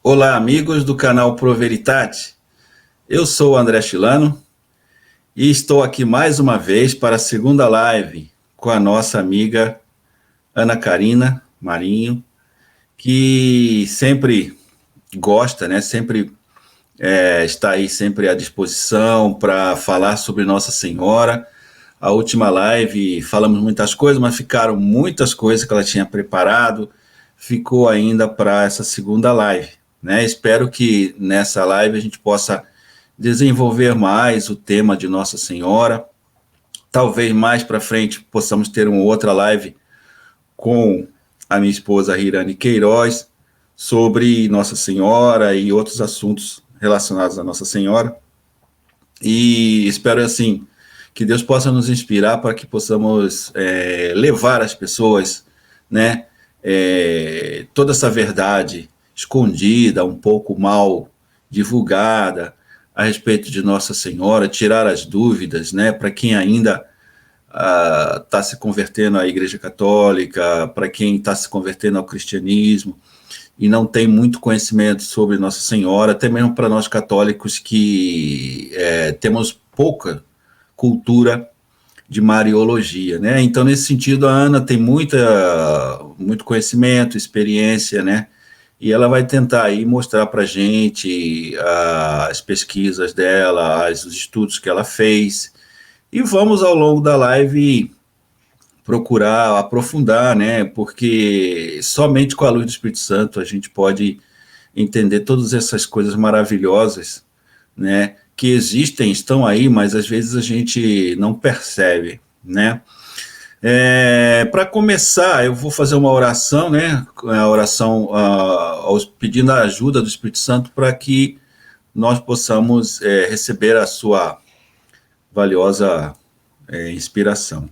Olá, amigos do canal Pro Veritate. Eu sou o André Chilano e estou aqui mais uma vez para a segunda live com a nossa amiga Ana Karina Marinho, que sempre gosta, né? Sempre está aí sempre à disposição para falar sobre Nossa Senhora. A última live falamos muitas coisas, mas ficaram muitas coisas que ela tinha preparado. Ficou ainda para essa segunda live, né? Espero que nessa live a gente possa desenvolver mais o tema de Nossa Senhora. Talvez mais para frente possamos ter uma outra live com a minha esposa Hirane Queiroz sobre Nossa Senhora e outros assuntos relacionados a Nossa Senhora. E espero assim que Deus possa nos inspirar para que possamos levar às pessoas, né, toda essa verdade escondida, um pouco mal divulgada a respeito de Nossa Senhora, tirar as dúvidas, né, para quem ainda está se convertendo à Igreja Católica, para quem está se convertendo ao cristianismo e não tem muito conhecimento sobre Nossa Senhora, até mesmo para nós católicos que temos pouca cultura de Mariologia, né? Então, nesse sentido, a Ana tem muito conhecimento, experiência, né? E ela vai tentar aí mostrar para a gente as pesquisas dela, os estudos que ela fez, e vamos ao longo da live procurar aprofundar, né? Porque somente com a luz do Espírito Santo a gente pode entender todas essas coisas maravilhosas, né? Que existem, estão aí, mas às vezes a gente não percebe, né? Para começar, eu vou fazer uma oração, né? A oração pedindo a ajuda do Espírito Santo para que nós possamos receber a sua valiosa inspiração.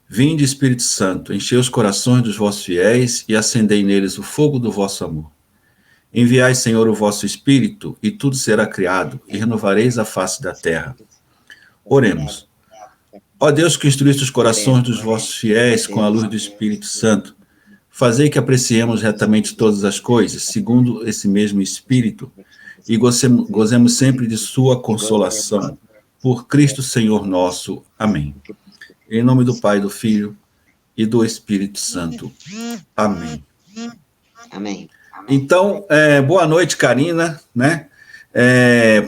Vinde, Espírito Santo, enchei os corações dos vossos fiéis e acendei neles o fogo do vosso amor. Enviai, Senhor, o vosso Espírito, e tudo será criado, e renovareis a face da terra. Oremos. Ó Deus, que instruíste os corações dos vossos fiéis com a luz do Espírito Santo, fazei que apreciemos retamente todas as coisas, segundo esse mesmo Espírito, e gozemos sempre de sua consolação. Por Cristo Senhor nosso. Amém. Em nome do Pai, do Filho e do Espírito Santo. Amém. Amém. Então, boa noite, Karina, né?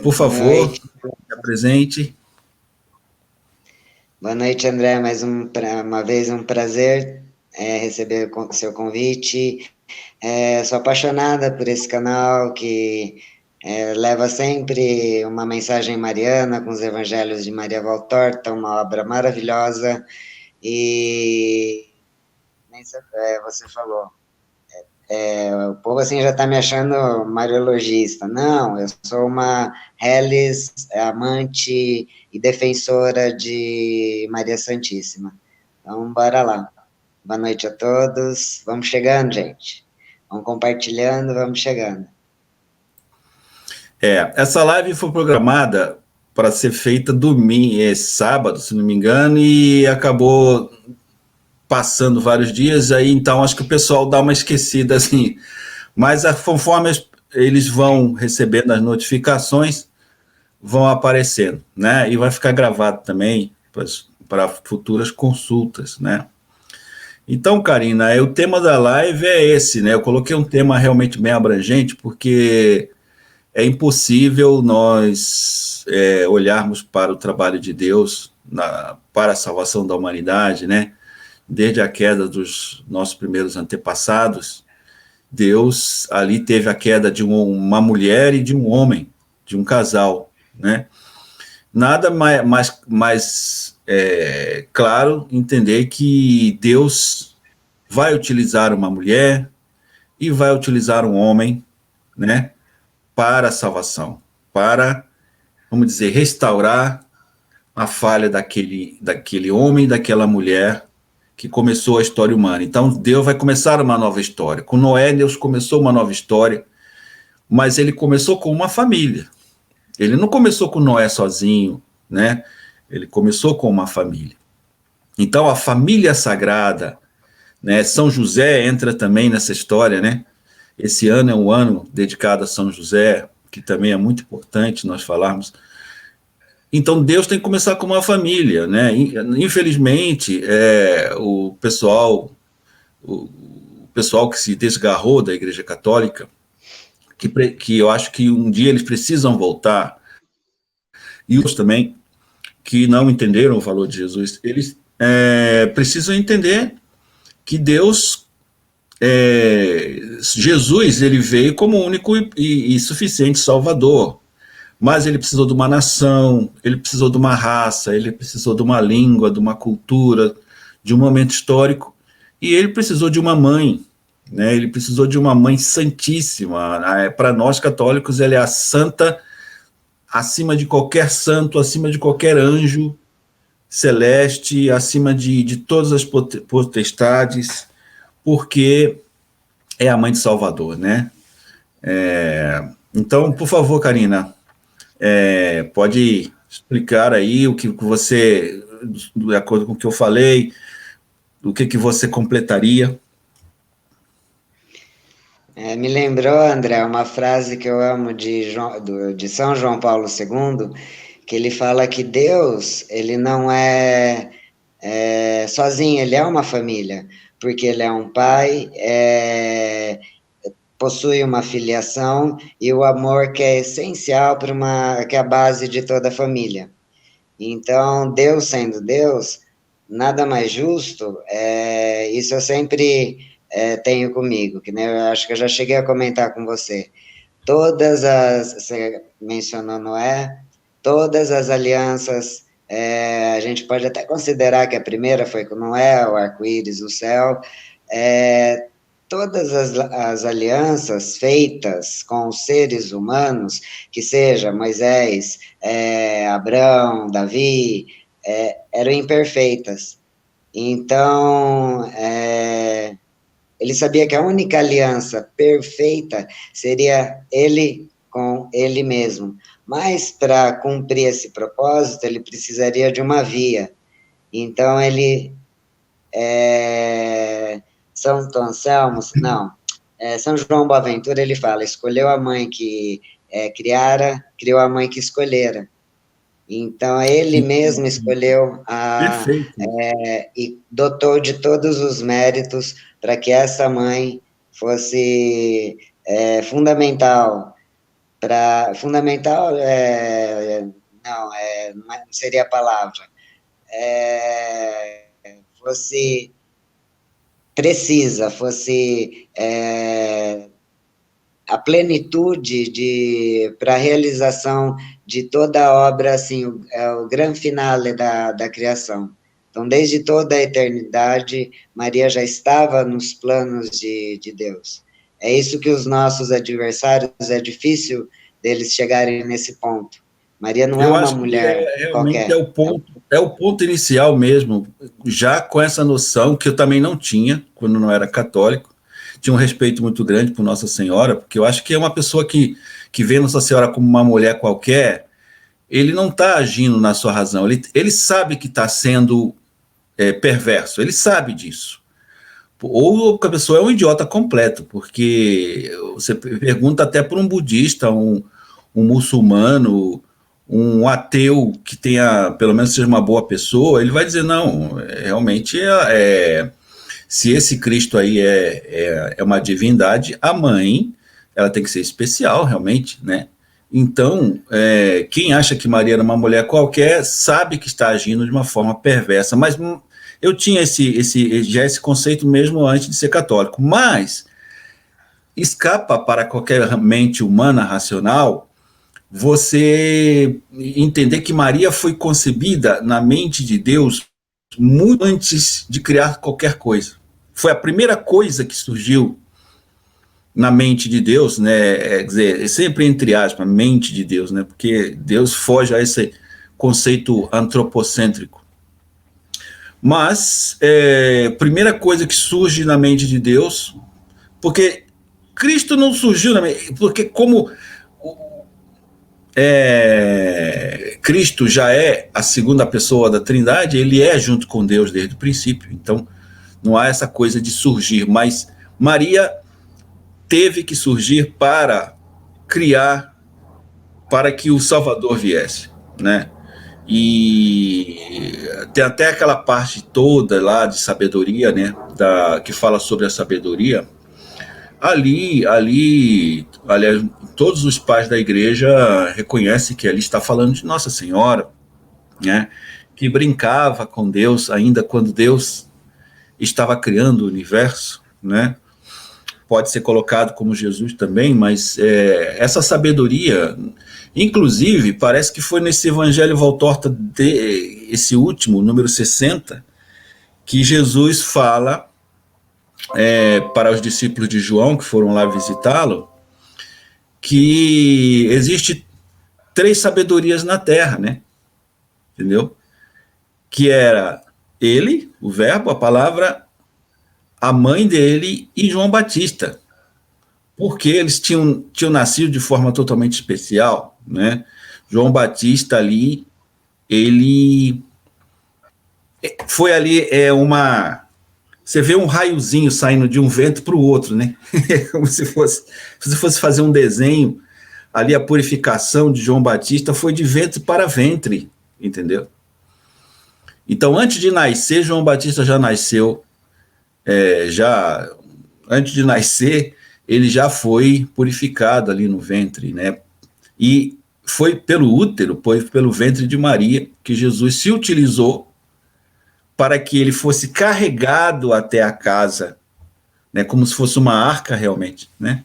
Por favor, se apresente. Boa noite, André. Mais uma vez um prazer receber o seu convite. Sou apaixonada por esse canal que leva sempre uma mensagem mariana com os evangelhos de Maria Valtorta, uma obra maravilhosa. E você falou, o povo assim já está me achando mariologista. Não, eu sou uma reles amante e defensora de Maria Santíssima. Então, bora lá. Boa noite a todos. Vamos chegando, gente. Vamos compartilhando, vamos chegando. Essa live foi programada para ser feita sábado, se não me engano, e acabou passando vários dias, aí então acho que o pessoal dá uma esquecida, assim, mas conforme eles vão recebendo as notificações, vão aparecendo, né, e vai ficar gravado também para futuras consultas, né. Então, Karina, o tema da live é esse, né, eu coloquei um tema realmente bem abrangente, porque é impossível nós olharmos para o trabalho de Deus para a salvação da humanidade, né, desde a queda dos nossos primeiros antepassados. Deus ali teve a queda de uma mulher e de um homem, de um casal, né? Nada mais claro entender que Deus vai utilizar uma mulher e vai utilizar um homem, né, para a salvação, para, vamos dizer, restaurar a falha daquele homem e daquela mulher que começou a história humana. Então, Deus vai começar uma nova história. Com Noé, Deus começou uma nova história, mas ele começou com uma família. Ele não começou com Noé sozinho, né? Ele começou com uma família. Então, a família sagrada, né? São José entra também nessa história, né? Esse ano é um ano dedicado a São José, que também é muito importante nós falarmos. Então, Deus tem que começar com uma família, né? Infelizmente, o pessoal que se desgarrou da Igreja Católica, que eu acho que um dia eles precisam voltar, e os também que não entenderam o valor de Jesus, eles precisam entender que Deus, Jesus, ele veio como único e suficiente Salvador, mas ele precisou de uma nação, ele precisou de uma raça, ele precisou de uma língua, de uma cultura, de um momento histórico, e ele precisou de uma mãe, né? Ele precisou de uma mãe santíssima. Para nós católicos, ela é a santa acima de qualquer santo, acima de qualquer anjo celeste, acima de todas as potestades, porque é a mãe de Salvador, né? Então, por favor, Karina, pode explicar aí o que você, de acordo com o que eu falei, o que você completaria? Me lembrou, André, uma frase que eu amo de São João Paulo II, que ele fala que Deus, ele não é sozinho, ele é uma família, porque ele é um pai, possui uma filiação e o amor que é essencial que é a base de toda a família. Então, Deus sendo Deus, nada mais justo, isso eu sempre tenho comigo, que né, eu acho que eu já cheguei a comentar com você. Você mencionou Noé, todas as alianças, a gente pode até considerar que a primeira foi com Noé, o arco-íris, o céu, todas as alianças feitas com os seres humanos, que seja Moisés, Abraão, Davi, eram imperfeitas. Então, ele sabia que a única aliança perfeita seria ele com ele mesmo. Mas, para cumprir esse propósito, ele precisaria de uma via. Então, Santo Anselmo, não, São João Boaventura, ele fala, escolheu a mãe que criara, criou a mãe que escolhera. Então, ele mesmo escolheu e dotou de todos os méritos para que essa mãe fosse fundamental. Fundamental, não seria a palavra. Fosse precisa, fosse a plenitude para a realização de toda a obra, assim, o grande finale da criação. Então, desde toda a eternidade, Maria já estava nos planos de Deus. É isso que os nossos adversários, é difícil deles chegarem nesse ponto. Maria não é uma mulher qualquer. É o ponto inicial mesmo, já com essa noção que eu também não tinha, quando não era católico. Tinha um respeito muito grande por Nossa Senhora, porque eu acho que é uma pessoa que vê Nossa Senhora como uma mulher qualquer, ele não está agindo na sua razão, ele sabe que está sendo perverso, ele sabe disso. Ou a pessoa é um idiota completo, porque você pergunta até por um budista, um muçulmano, um ateu que tenha, pelo menos seja uma boa pessoa, ele vai dizer, não, realmente se esse Cristo aí é uma divindade, a mãe, ela tem que ser especial, realmente, né? Então, quem acha que Maria era uma mulher qualquer, sabe que está agindo de uma forma perversa, mas eu tinha já esse conceito mesmo antes de ser católico, mas escapa para qualquer mente humana racional você entender que Maria foi concebida na mente de Deus muito antes de criar qualquer coisa. Foi a primeira coisa que surgiu na mente de Deus, né? Quer dizer, sempre entre aspas, mente de Deus, né? Porque Deus foge a esse conceito antropocêntrico. Mas, primeira coisa que surge na mente de Deus, porque Cristo não surgiu na mente, porque como Cristo já é a segunda pessoa da Trindade, ele é junto com Deus desde o princípio. Então, não há essa coisa de surgir, mas Maria teve que surgir para criar, para que o Salvador viesse, né? E tem até aquela parte toda lá de sabedoria, né? Que fala sobre a sabedoria. Aliás, todos os pais da igreja reconhecem que ali está falando de Nossa Senhora, né? Que brincava com Deus ainda quando Deus estava criando o universo, né? Pode ser colocado como Jesus também, mas essa sabedoria, inclusive, parece que foi nesse Evangelho Valtorta, esse último, número 60, que Jesus fala para os discípulos de João, que foram lá visitá-lo, que existe 3 sabedorias na Terra, né? Entendeu? Que era ele, o verbo, a palavra, a mãe dele e João Batista, porque eles tinham nascido de forma totalmente especial, né? João Batista ali, ele foi ali você vê um raiozinho saindo de um vento para o outro, né? Como se fosse fazer um desenho, ali a purificação de João Batista foi de ventre para ventre, entendeu? Então, antes de nascer, João Batista já nasceu, antes de nascer, ele já foi purificado ali no ventre, né? E foi pelo útero, foi pelo ventre de Maria que Jesus se utilizou para que ele fosse carregado até a casa, né? Como se fosse uma arca realmente, né?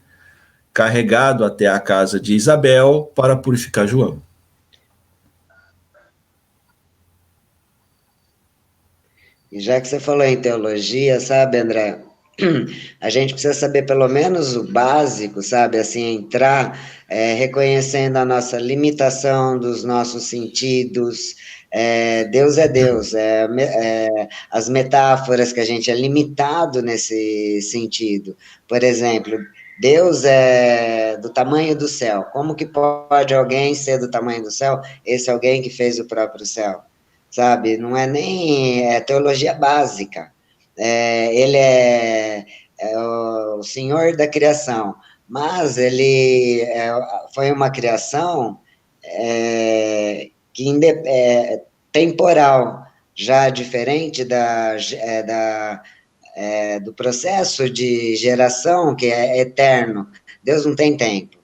Carregado até a casa de Isabel para purificar João. E já que você falou em teologia, sabe, André, a gente precisa saber pelo menos o básico, sabe, assim, entrar reconhecendo a nossa limitação dos nossos sentidos. Deus é Deus, as metáforas que a gente é limitado nesse sentido. Por exemplo, Deus é do tamanho do céu. Como que pode alguém ser do tamanho do céu? Esse alguém que fez o próprio céu, sabe? Não é nem teologia básica. Ele é o Senhor da criação, mas ele foi uma criação que temporal, já diferente do processo de geração, que é eterno. Deus não tem tempo.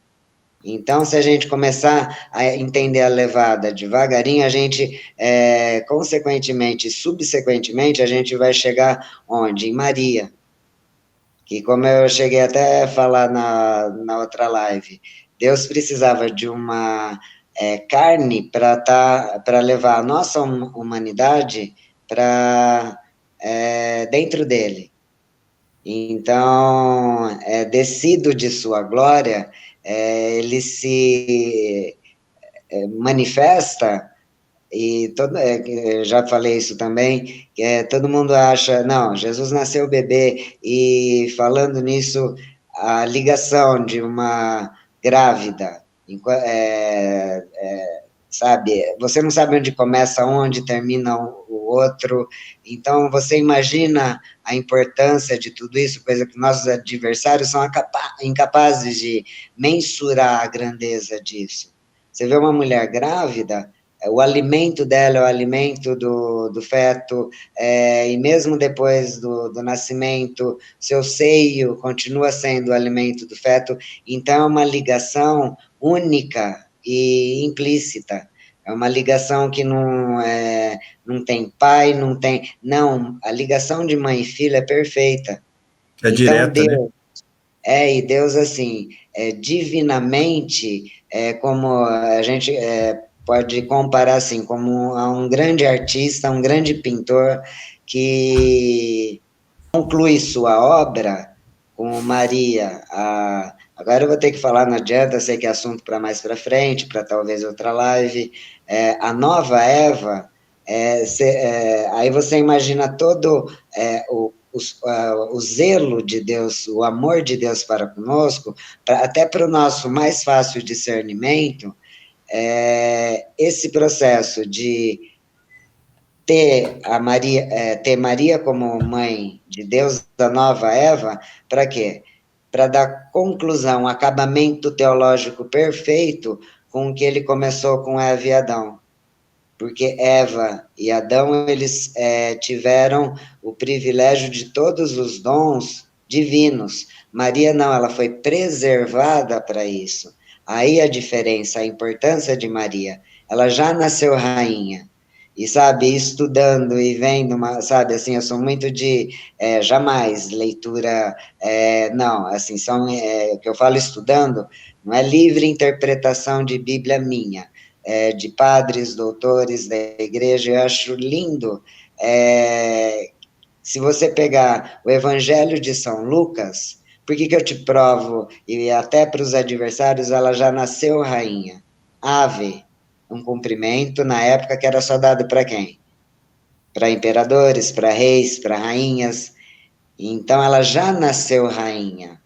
Então, se a gente começar a entender a levada devagarinho, a gente, consequentemente, subsequentemente, a gente vai chegar onde? Em Maria. Que, como eu cheguei até a falar na outra live, Deus precisava de uma carne para levar a nossa humanidade para dentro dele. Então, descido de sua glória, ele se manifesta, e já falei isso também, que todo mundo acha, não, Jesus nasceu bebê, e falando nisso, a ligação de uma grávida, sabe, você não sabe onde começa, onde termina o outro, então você imagina a importância de tudo isso, coisa que nossos adversários são incapazes de mensurar a grandeza disso. Você vê uma mulher grávida, o alimento dela é o alimento do feto, e mesmo depois do nascimento, seu seio continua sendo o alimento do feto, então é uma ligação única e implícita. É uma ligação que não tem pai, não tem... Não, a ligação de mãe e filho é perfeita. É Então, direta, né? Deus... e Deus, assim, divinamente, como a gente pode comparar, assim, como a um grande artista, um grande pintor, que conclui sua obra com Maria. Agora eu vou ter que falar, não adianta, sei que é assunto para mais para frente, para talvez outra live. A nova Eva, Aí você imagina todo o zelo de Deus, o amor de Deus para conosco, até para o nosso mais fácil discernimento, esse processo de ter Maria como mãe de Deus, da nova Eva, para quê? Para dar conclusão, um acabamento teológico perfeito com o que ele começou com Eva e Adão. Porque Eva e Adão, eles tiveram o privilégio de todos os dons divinos. Maria não, ela foi preservada para isso. Aí a diferença, a importância de Maria. Ela já nasceu rainha. E, sabe, estudando e vendo, sabe, assim, eu sou muito de, jamais, leitura, não, assim, o que eu falo estudando, não é livre interpretação de Bíblia minha, de padres, doutores da igreja, eu acho lindo, se você pegar o Evangelho de São Lucas, por que eu te provo, e até para os adversários, ela já nasceu rainha, ave, um cumprimento na época que era só dado para quem? Para imperadores, para reis, para rainhas. Então ela já nasceu rainha.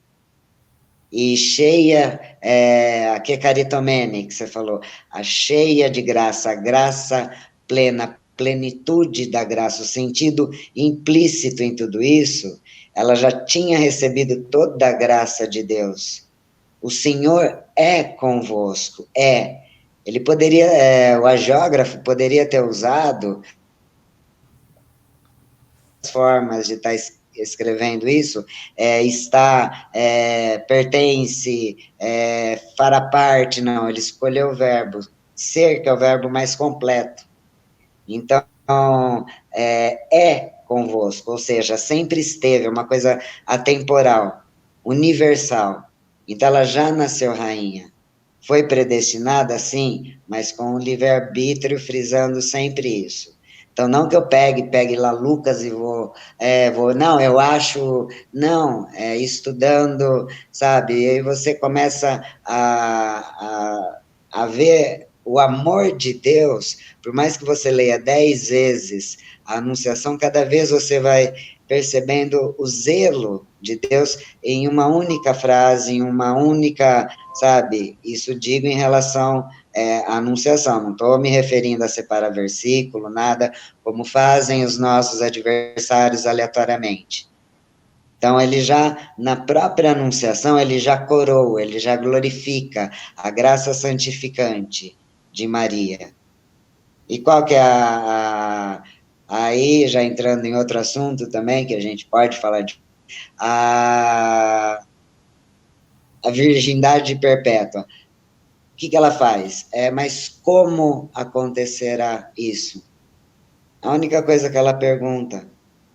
E cheia, a que caritomene, que você falou, a cheia de graça, a graça plena, plenitude da graça, o sentido implícito em tudo isso, ela já tinha recebido toda a graça de Deus. O Senhor é convosco, Ele poderia, o agiógrafo poderia ter usado formas de estar escrevendo isso, está, pertence, fará parte, não, ele escolheu o verbo ser, que é o verbo mais completo. Então, convosco, ou seja, sempre esteve, é uma coisa atemporal, universal. Então, ela já nasceu rainha. Foi predestinada, sim, mas com o livre-arbítrio, frisando sempre isso. Então, não que eu pegue lá Lucas e vou, não, eu acho, não, estudando, sabe, e aí você começa a ver o amor de Deus, por mais que você leia 10 vezes a Anunciação, cada vez você vai percebendo o zelo de Deus em uma única frase, em uma única, sabe, isso digo em relação à Anunciação, não estou me referindo a separar versículo, nada, como fazem os nossos adversários aleatoriamente. Então, ele já, na própria Anunciação, ele já coroa, ele já glorifica a graça santificante de Maria. E qual que é aí, já entrando em outro assunto também, que a gente pode falar de a virgindade perpétua. O que ela faz? Mas como acontecerá isso? A única coisa que ela pergunta.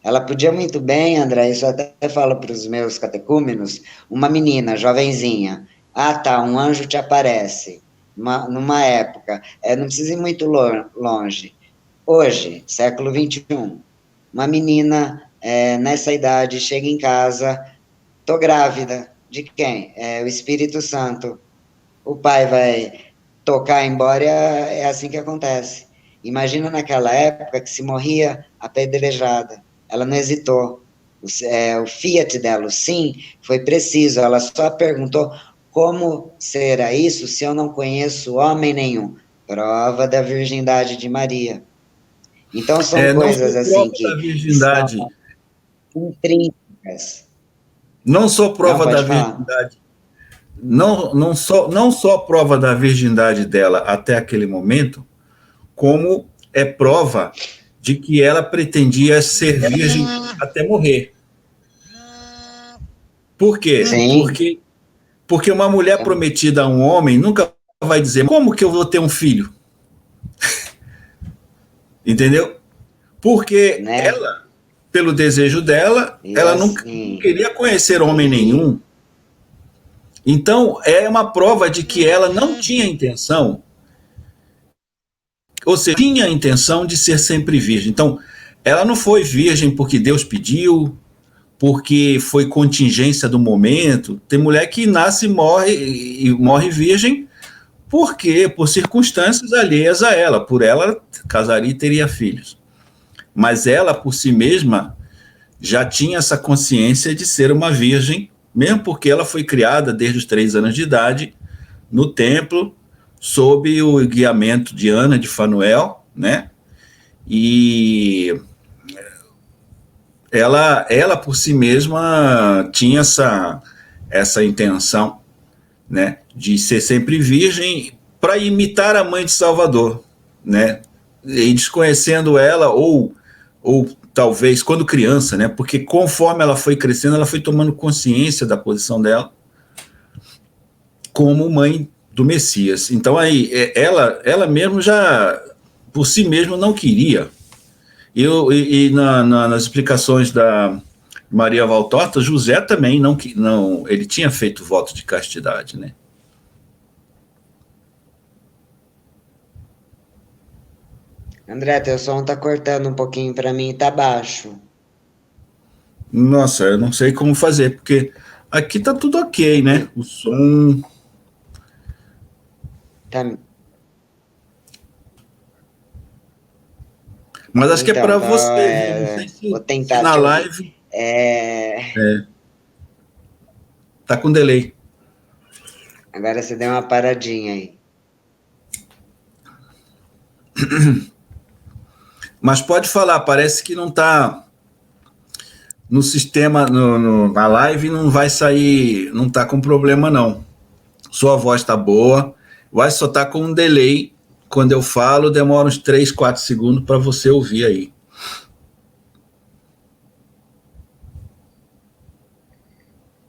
Ela podia muito bem, André, isso até falo para os meus catecúmenos, uma menina, jovenzinha, tá, um anjo te aparece, numa época, não precisa ir muito longe. Hoje, século XXI, uma menina nessa idade chega em casa, tô grávida, de quem? O Espírito Santo. O pai vai tocar embora, é assim que acontece. Imagina naquela época que se morria apedrejada. Ela não hesitou. O fiat dela, o sim, foi preciso. Ela só perguntou como será isso se eu não conheço homem nenhum. Prova da virgindade de Maria. Então são Não coisas sou assim prova que da estão virgindade, intrínsecas. não sou Não, prova da pode falar. virgindade, não só prova da virgindade dela até aquele momento, como é prova de que ela pretendia ser virgem até morrer. Por quê? Sim. Porque uma mulher prometida a um homem nunca vai dizer como que eu vou ter um filho, entendeu? Porque Né? ela, pelo desejo dela, E ela nunca assim, queria conhecer homem nenhum. Então, é uma prova de que ela não tinha intenção, ou seja, tinha a intenção de ser sempre virgem. Então, ela não foi virgem porque Deus pediu, porque foi contingência do momento. Tem mulher que nasce e morre virgem Por quê? Por circunstâncias alheias a ela. Por ela, casaria e teria filhos. Mas ela, por si mesma, já tinha essa consciência de ser uma virgem, mesmo porque ela foi criada desde os 3 anos de idade no templo, sob o guiamento de Ana de Fanuel, né? E ela por si mesma tinha essa intenção, né, de ser sempre virgem para imitar a mãe de Salvador, né? E desconhecendo ela, ou talvez quando criança, né? Porque conforme ela foi crescendo, ela foi tomando consciência da posição dela como mãe do Messias. Então aí ela mesmo já por si mesma não queria. Nas explicações da Maria Valtorta, José também não, ele tinha feito voto de castidade, né? André, teu som tá cortando um pouquinho para mim, tá baixo. Nossa, eu não sei como fazer, porque aqui tá tudo ok, né? O som. Tá, Mas acho que é então, para tá, você, viu? Não sei vou se tentar na te ouvir. live É, tá com delay. agora você deu uma paradinha aí. Mas pode falar, parece que não tá no sistema, na live não vai sair, não tá com problema não. Sua voz tá boa, vai só tá com um delay. Quando eu falo, demora uns 3, 4 segundos para você ouvir aí.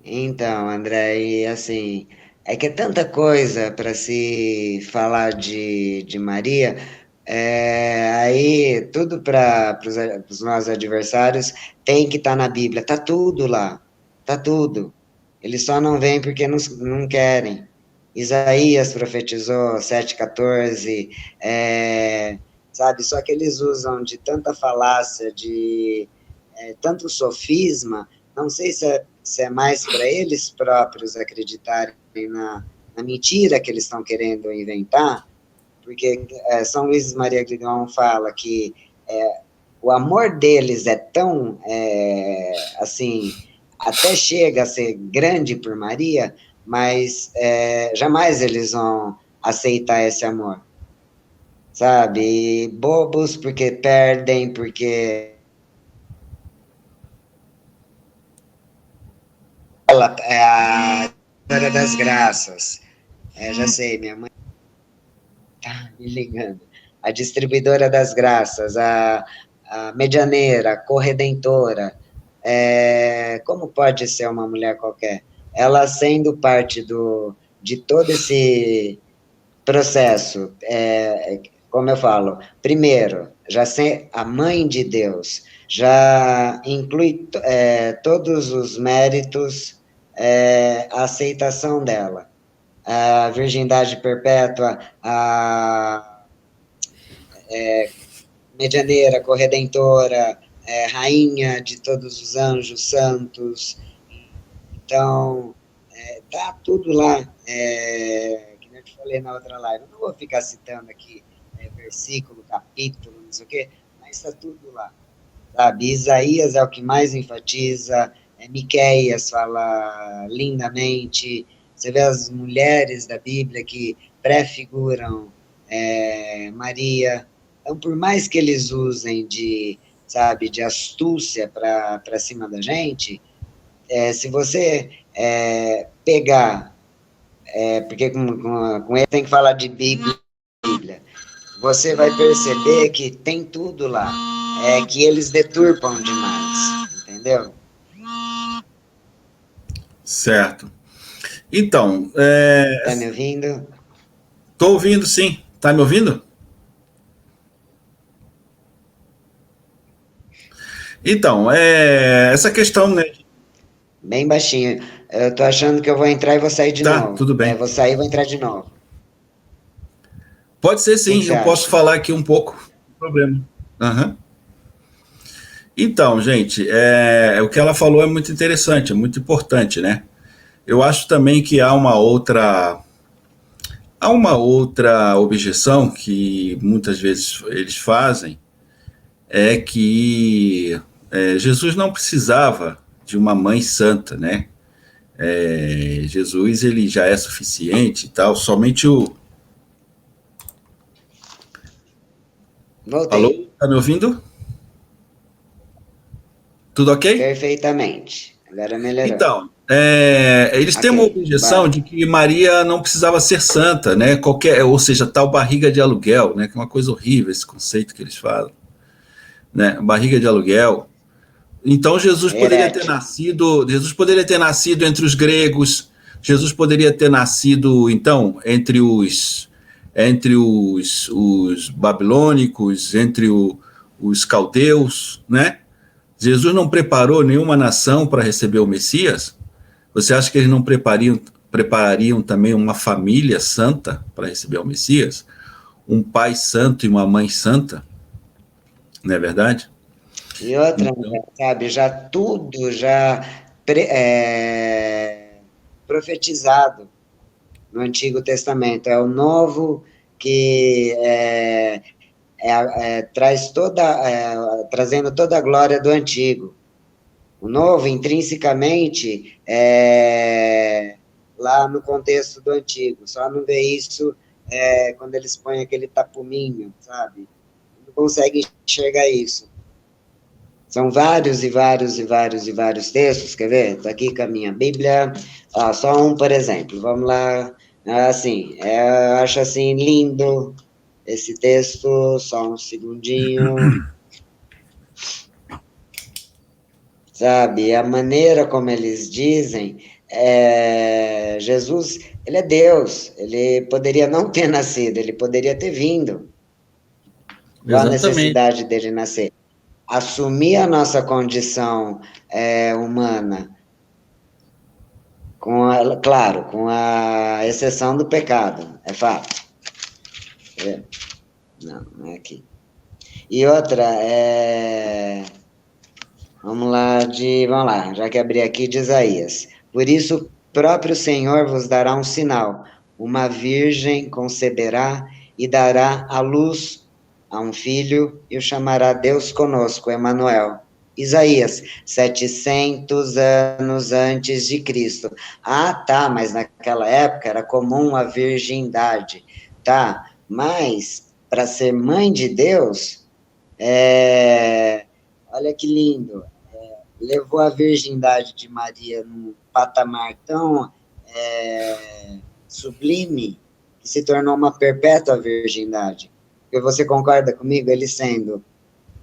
Então, André, e assim, é que é tanta coisa para se falar de Maria, aí tudo para os nossos adversários tem que estar na Bíblia, tá tudo lá, tá tudo. Eles só não vêm porque não querem. Isaías profetizou 7,14, sabe? Só que eles usam de tanta falácia, de tanto sofisma, não sei se é mais para eles próprios acreditarem na mentira que eles estão querendo inventar, porque São Luís Maria Grignon fala que o amor deles é tão, assim, até chega a ser grande por Maria, mas jamais eles vão aceitar esse amor, sabe? E bobos porque perdem, porque ela é a Senhora das Graças. Já sei, minha mãe tá me ligando. A distribuidora das graças, a medianeira, a corredentora. Como pode ser uma mulher qualquer? Ela sendo parte de todo esse processo, como eu falo, primeiro, já ser a mãe de Deus, já inclui todos os méritos, a aceitação dela, a virgindade perpétua, a medianeira, corredentora, rainha de todos os anjos santos. Então, tá tudo lá, que eu te falei na outra live. Eu não vou ficar citando aqui versículo, capítulo, não sei o quê, mas está tudo lá, sabe? Isaías é o que mais enfatiza, Miqueias fala lindamente, você vê as mulheres da Bíblia que prefiguram Maria. Então, por mais que eles usem sabe, de astúcia para cima da gente, se você pegar, porque com ele tem que falar de Bíblia, você vai perceber que tem tudo lá, que eles deturpam demais, entendeu? Certo. Então, Tá me ouvindo? tô ouvindo sim. Tá me ouvindo? Então, essa questão, né? Bem baixinho. Eu tô achando que eu vou entrar e vou sair de Tá, novo. tudo bem. Vou sair e vou entrar de novo. Pode ser O que sim, você eu posso acha? falar aqui um pouco. Não tem problema. Aham. Então, gente, o que ela falou é muito interessante, é muito importante, né? Eu acho também que há Há uma outra objeção que muitas vezes eles fazem, é que Jesus não precisava de uma mãe santa, né? Jesus ele já é suficiente e tal, somente o... Voltei. Alô? Tá me ouvindo? Tudo ok? Perfeitamente. Agora melhorou. Então, eles têm Ok, uma objeção de bora. que Maria não precisava ser santa, né? Qualquer, ou seja, tal barriga de aluguel, né? Que é uma coisa horrível esse conceito que eles falam, né? Barriga de aluguel. Então Herético. Jesus poderia ter nascido entre os gregos, Jesus poderia ter nascido então entre os babilônicos, os caldeus, né? Jesus não preparou nenhuma nação para receber o Messias? Você acha que eles não preparariam também uma família santa para receber o Messias? Um pai santo e uma mãe santa? Não é verdade? E outra, Então, sabe, já tudo já profetizado no Antigo Testamento. É o novo que traz trazendo toda a glória do Antigo. O novo, intrinsecamente, lá no contexto do Antigo. Só não vê isso quando eles põem aquele tapuminho, sabe? Não consegue enxergar isso. São vários e vários e vários e vários textos, quer ver? Estou aqui com a minha Bíblia. Ó, só um, por exemplo. Vamos lá. Assim, eu acho assim lindo esse texto. Só um segundinho. Sabe? A maneira como eles dizem, Jesus, ele é Deus. Ele poderia não ter nascido, ele poderia ter vindo. Qual a exatamente. necessidade dele nascer? Assumir a nossa condição humana, claro, com a exceção do pecado, é fato. Não, não é aqui. E outra, vamos lá, já que abri aqui de Isaías. Por isso, o próprio Senhor vos dará um sinal. Uma virgem conceberá e dará à luz a um filho e o chamará Deus conosco, Emanuel. Isaías, 700 anos antes de Cristo. Ah, tá, mas naquela época era comum a virgindade. Tá, mas para ser mãe de Deus, olha que lindo, levou a virgindade de Maria num patamar tão sublime que se tornou uma perpétua virgindade. Porque você concorda comigo? Ele sendo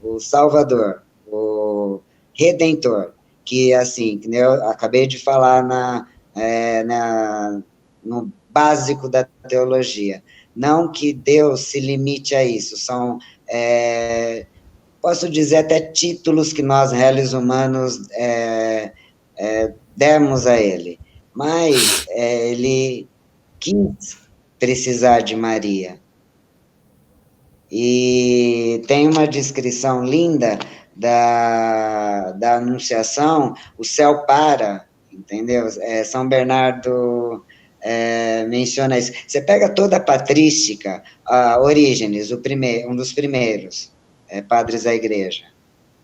o Salvador, o Redentor, que assim, que eu acabei de falar no básico da teologia. Não que Deus se limite a isso, são posso dizer até títulos que nós, réis humanos, demos a ele. Mas ele quis precisar de Maria. E tem uma descrição linda da Anunciação, o céu para, entendeu? São Bernardo menciona isso. Você pega toda a patrística, Orígenes, um dos primeiros padres da igreja.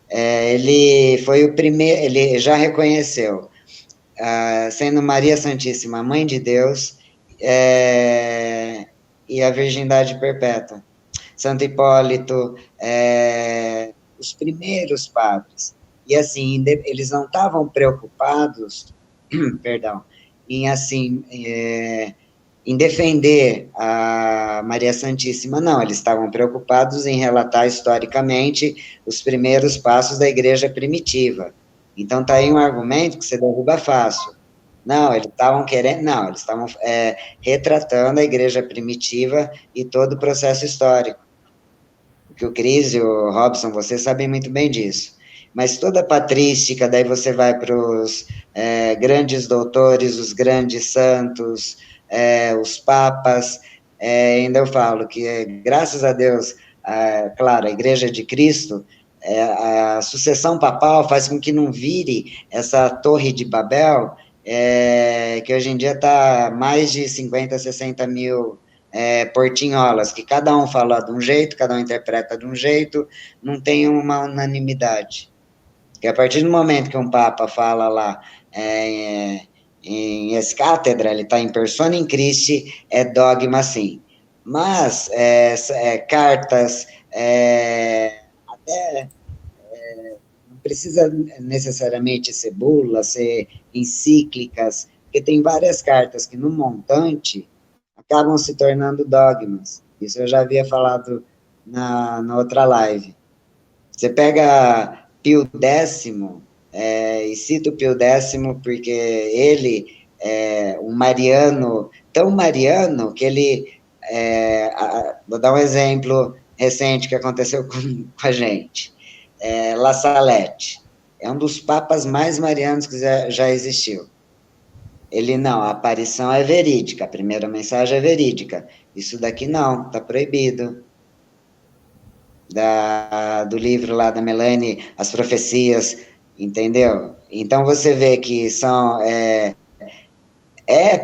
Ele foi o primeiro, ele já reconheceu, sendo Maria Santíssima Mãe de Deus e a Virgindade Perpétua. Santo Hipólito, os primeiros padres. E assim, eles não estavam preocupados, perdão, em assim, em defender a Maria Santíssima, não, eles estavam preocupados em relatar historicamente os primeiros passos da igreja primitiva. Então, está aí um argumento que você derruba fácil. Não, eles estavam querendo, não, eles estavam retratando a igreja primitiva e todo o processo histórico. Que o Cris e o Robson, vocês sabem muito bem disso. Mas toda a patrística, daí você vai para os grandes doutores, os grandes santos, os papas, ainda eu falo que, graças a Deus, claro, a Igreja de Cristo, a sucessão papal faz com que não vire essa torre de Babel, que hoje em dia está mais de 50, 60 mil portinholas, que cada um fala de um jeito, cada um interpreta de um jeito, não tem uma unanimidade. Porque a partir do momento que um Papa fala lá em ex-cátedra, ele está em persona in Christi, é dogma sim. Mas cartas, até não precisa necessariamente ser bula, ser encíclicas, porque tem várias cartas que no montante acabam se tornando dogmas. Isso eu já havia falado na outra live. Você pega Pio X, e cito Pio X porque ele é um mariano, tão mariano que ele, vou dar um exemplo recente que aconteceu com a gente, La Salette, é um dos papas mais marianos que já existiu. Ele, não, a aparição é verídica, a primeira mensagem é verídica, isso daqui não, está proibido. Do livro lá da Melanie, As Profecias, entendeu? Então você vê que são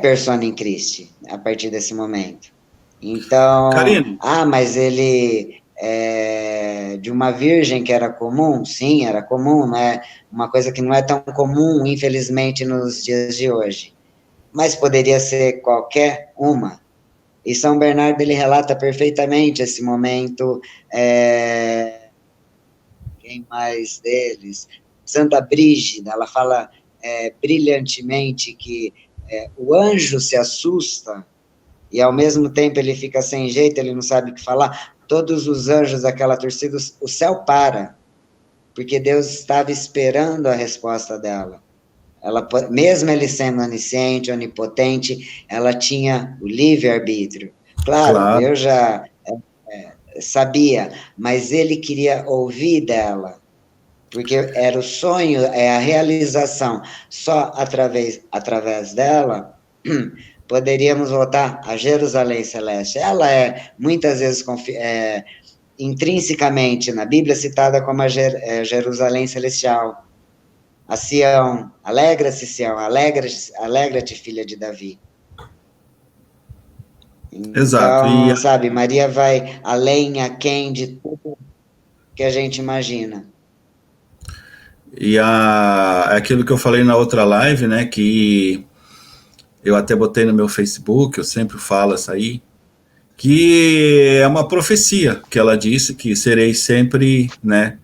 persona in Christi a partir desse momento. Então, Karina, mas ele de uma virgem que era comum? Sim, era comum, né? Uma coisa que não é tão comum, infelizmente, nos dias de hoje. Mas poderia ser qualquer uma. E São Bernardo, ele relata perfeitamente esse momento. Quem mais deles? Santa Brígida, ela fala brilhantemente que o anjo se assusta e, ao mesmo tempo, ele fica sem jeito, ele não sabe o que falar. Todos os anjos daquela torcida, o céu para, porque Deus estava esperando a resposta dela. Ela, mesmo ele sendo onisciente, onipotente, ela tinha o livre-arbítrio. Claro, claro, eu já sabia, mas ele queria ouvir dela, porque era o sonho, a realização. Só através dela poderíamos voltar a Jerusalém Celeste. Ela é, muitas vezes, intrinsecamente na Bíblia, citada como a Jerusalém Celestial. A Sião, alegra-se, Sião, alegra-te, filha de Davi. exato. Então, sabe, Maria vai além, aquém de tudo que a gente imagina. Aquilo que eu falei na outra live, né, que eu até botei no meu Facebook, eu sempre falo isso aí, que é uma profecia que ela disse que serei sempre, né,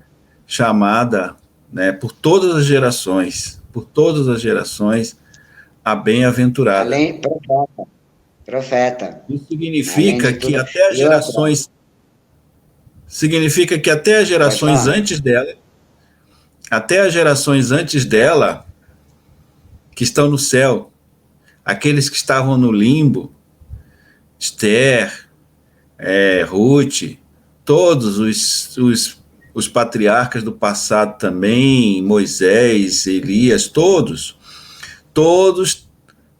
chamada, né, por todas as gerações, a bem-aventurada. Além, profeta, Isso além significa de que tudo. E outra, até as pode gerações falar? antes dela, até as gerações antes dela, que estão no céu, aqueles que estavam no limbo, Esther, Ruth, todos os patriarcas do passado também, Moisés, Elias, todos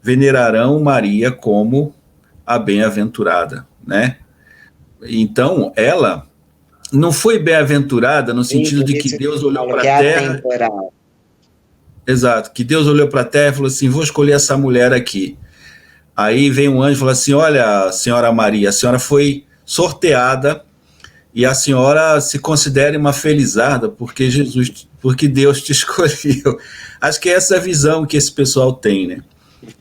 venerarão Maria como a bem-aventurada, né? Então, ela não foi bem-aventurada no Sim, sentido por de que isso que Deus eu olhou falo para que a é terra, atemporal. exato, que Deus olhou para a terra e falou assim: vou escolher essa mulher aqui. Aí vem um anjo e fala assim: olha, senhora Maria, a senhora foi sorteada e a senhora se considere uma felizarda porque Deus te escolheu. Acho que essa é a visão que esse pessoal tem, né?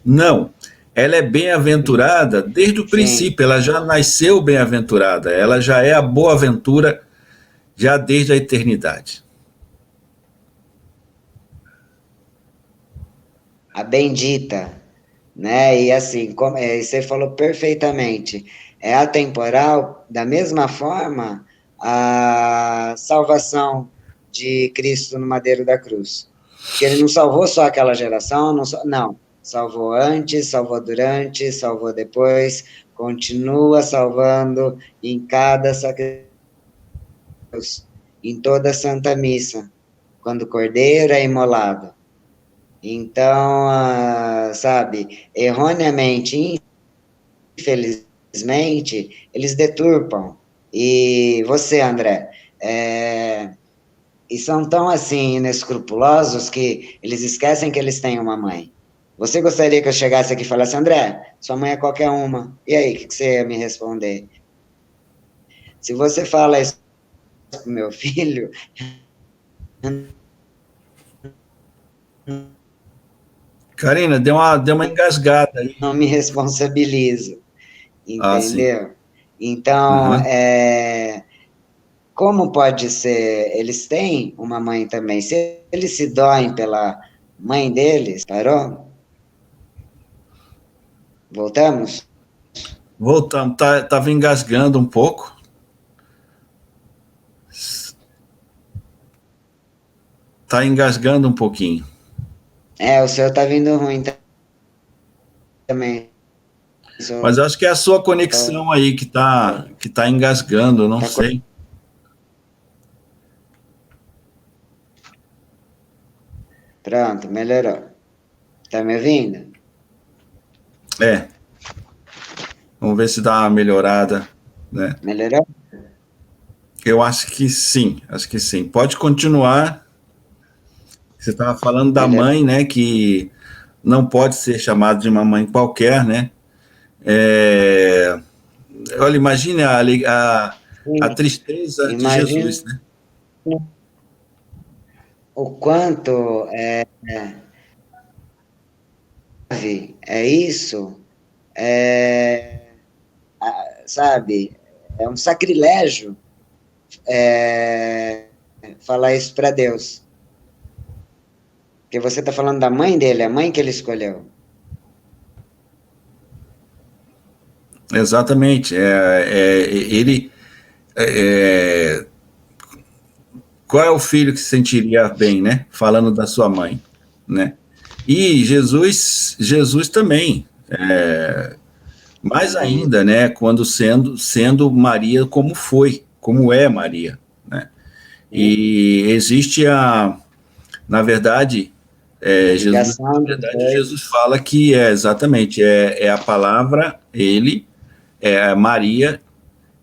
Não, ela é bem-aventurada desde o Sim, princípio, ela já nasceu bem-aventurada, ela já é a boa-aventura já desde a eternidade. a bendita, né? E assim, como, você falou perfeitamente, é atemporal, da mesma forma, a salvação de Cristo no madeiro da cruz. Porque ele não salvou só aquela geração, não, salvou antes, salvou durante, salvou depois, continua salvando em cada sacrifício, em toda a Santa Missa, quando o Cordeiro é imolado. Então, sabe, erroneamente, infelizmente, eles deturpam. E você, André, e são tão assim inescrupulosos que eles esquecem que eles têm uma mãe. Você gostaria que eu chegasse aqui e falasse, André, sua mãe é qualquer uma. E aí, o que você ia me responder? Se você fala isso pro meu filho, Karina, deu uma engasgada aí. não me responsabilizo, Ah, sim. entendeu? Então, Aham. como pode ser? Eles têm uma mãe também. Se eles se doem pela mãe deles, parou? Voltamos? Voltamos, tava engasgando um pouco. Tá engasgando um pouquinho. O seu tá vindo ruim também. Mas Só- eu acho que é a sua conexão aí que tá engasgando, eu não tá sei. pronto, melhorou. Tá me ouvindo? É, vamos ver se dá uma melhorada, né? Melhorou? Eu acho que sim, acho que sim. Pode continuar. Você estava falando da Melhorou. mãe, né? Que não pode ser chamada de uma mãe qualquer, né? É, olha, imagine a Sim, tristeza de imagina Jesus, né? o quanto é isso, é, sabe? É um sacrilégio falar isso para Deus. Porque você está falando da mãe dele, a mãe que ele escolheu. Exatamente. Ele, é, qual é o filho que se sentiria bem, né? Falando da sua mãe, né? E Jesus também, mais Também. ainda, né? Quando sendo Maria como foi, como é Maria, né? E existe na verdade, A Jesus, ligação na dos verdade, Jesus dois. fala que é exatamente é a palavra, ele, é a Maria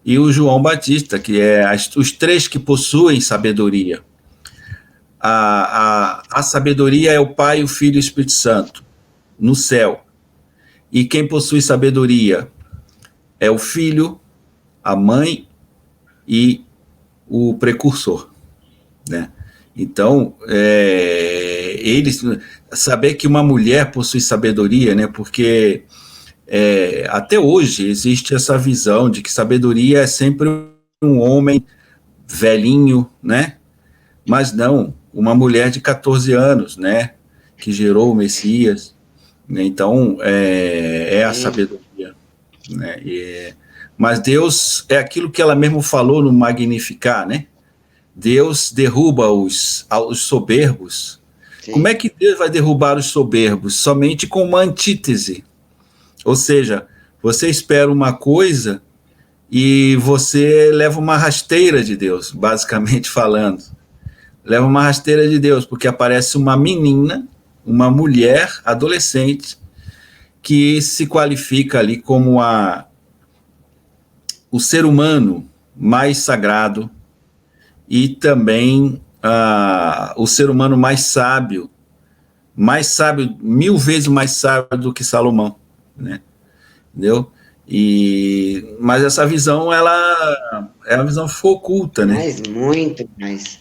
e o João Batista, que é os três que possuem sabedoria. A sabedoria é o Pai, o Filho e o Espírito Santo, no céu. E quem possui sabedoria é o Filho, a mãe e o precursor, né? Então, eles saber que uma mulher possui sabedoria, né? Porque até hoje existe essa visão de que sabedoria é sempre um homem velhinho, né? Mas não, uma mulher de 14 anos, né? Que gerou o Messias. Né? Então, é a Sim, sabedoria. Né? Mas Deus é aquilo que ela mesmo falou no Magnificar, né? Deus derruba os soberbos. Como sim. é que Deus vai derrubar os soberbos? Somente com uma antítese. Ou seja, você espera uma coisa e você leva uma rasteira de Deus, basicamente falando. Leva uma rasteira de Deus, porque aparece uma menina, uma mulher adolescente, que se qualifica ali como o ser humano mais sagrado e também o ser humano mais sábio, 1000 vezes mais sábio do que Salomão, né? Entendeu? Mas essa visão, ela é uma visão oculta, né? Mas muito mais.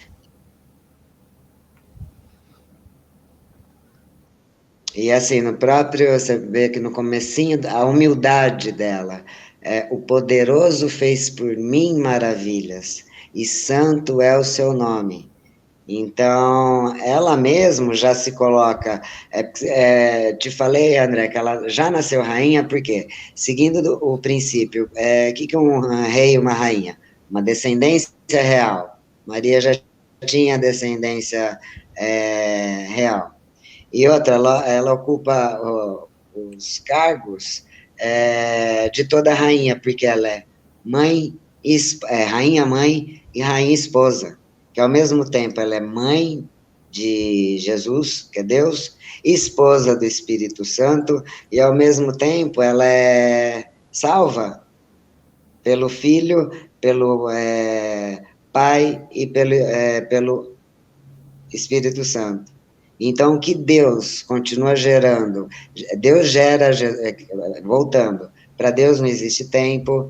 E assim, no próprio, você vê que no comecinho, a humildade dela, o poderoso fez por mim maravilhas, e santo é o seu nome. Então, ela mesmo já se coloca. Te falei, André, que ela já nasceu rainha, porque, seguindo o princípio, o que é um rei e uma rainha? Uma descendência real. Maria já tinha descendência real. E outra, ela ocupa os cargos de toda rainha, porque ela é mãe, rainha mãe e rainha esposa, que ao mesmo tempo ela é mãe de Jesus, que é Deus, esposa do Espírito Santo, e ao mesmo tempo ela é salva pelo Filho, pelo Pai e pelo Espírito Santo. Então, o que Deus continua gerando? Deus gera, voltando, para Deus não existe tempo,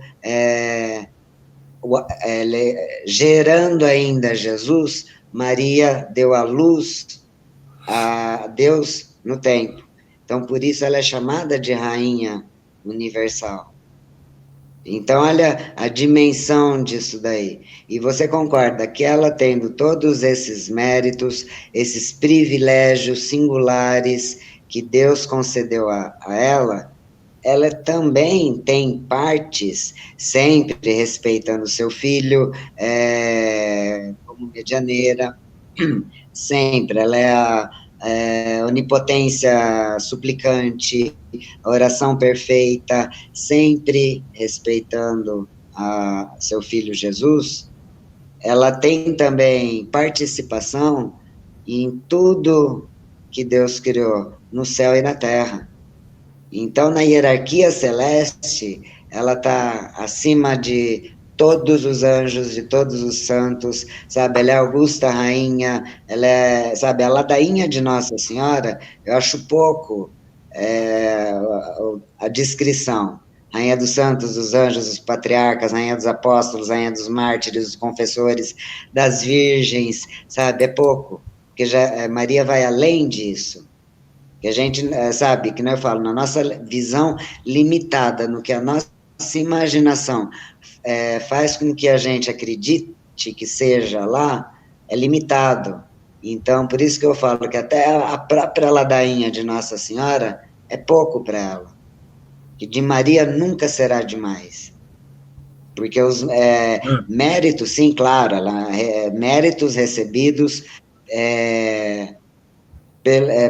gerando ainda Jesus, Maria deu à luz a Deus no tempo. Então, por isso ela é chamada de Rainha Universal. Então, olha a dimensão disso daí. E você concorda que ela tendo todos esses méritos, esses privilégios singulares que Deus concedeu a ela também tem partes, sempre respeitando seu filho, como medianeira, sempre. Ela é a onipotência suplicante, a oração perfeita, sempre respeitando seu filho Jesus. Ela tem também participação em tudo que Deus criou, no céu e na terra. Então, na hierarquia celeste, ela está acima de todos os anjos, de todos os santos, sabe? Ela é augusta rainha, ela é, sabe, a ladainha de Nossa Senhora, eu acho pouco a descrição. Rainha dos santos, dos anjos, dos patriarcas, rainha dos apóstolos, rainha dos mártires, dos confessores, das virgens, sabe? É pouco, porque Maria vai além disso. Que a gente sabe, que eu falo, na nossa visão limitada, no que a nossa imaginação faz com que a gente acredite que seja lá, é limitado. Então, por isso que eu falo que até a própria ladainha de Nossa Senhora é pouco para ela. Que de Maria nunca será demais. Porque os méritos, sim, claro, méritos recebidos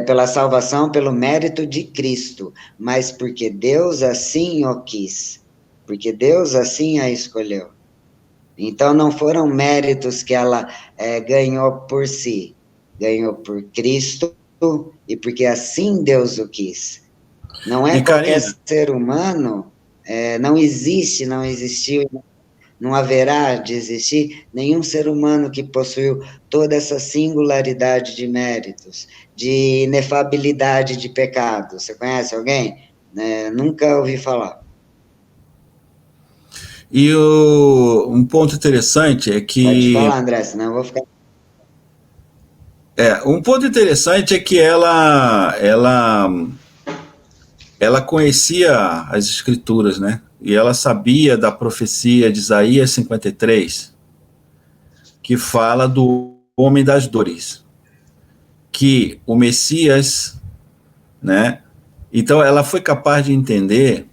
pela salvação, pelo mérito de Cristo, mas porque Deus assim o quis, porque Deus assim a escolheu. Então, não foram méritos que ela ganhou por si, ganhou por Cristo e porque assim Deus o quis. Não é qualquer ser humano, não existe, não existiu, não haverá de existir nenhum ser humano que possuiu toda essa singularidade de méritos, de inefabilidade de pecado. Você conhece alguém? Nunca ouvi falar. E um ponto interessante é que... Pode falar, André, senão eu vou ficar... Um ponto interessante é que ela conhecia as escrituras, né? E ela sabia da profecia de Isaías 53, que fala do homem das dores, que o Messias, né? Então ela foi capaz de entender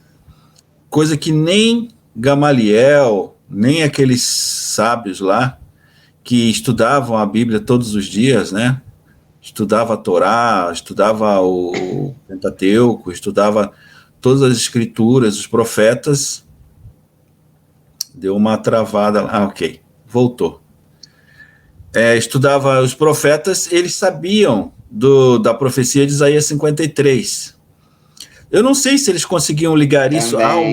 coisa que nem Gamaliel, nem aqueles sábios lá que estudavam a Bíblia todos os dias, né? Estudava a Torá, estudava o Pentateuco, estudava todas as escrituras, os profetas. Deu uma travada. Ok, voltou. Estudava os profetas, eles sabiam da profecia de Isaías 53. Eu não sei se eles conseguiam ligar isso ao...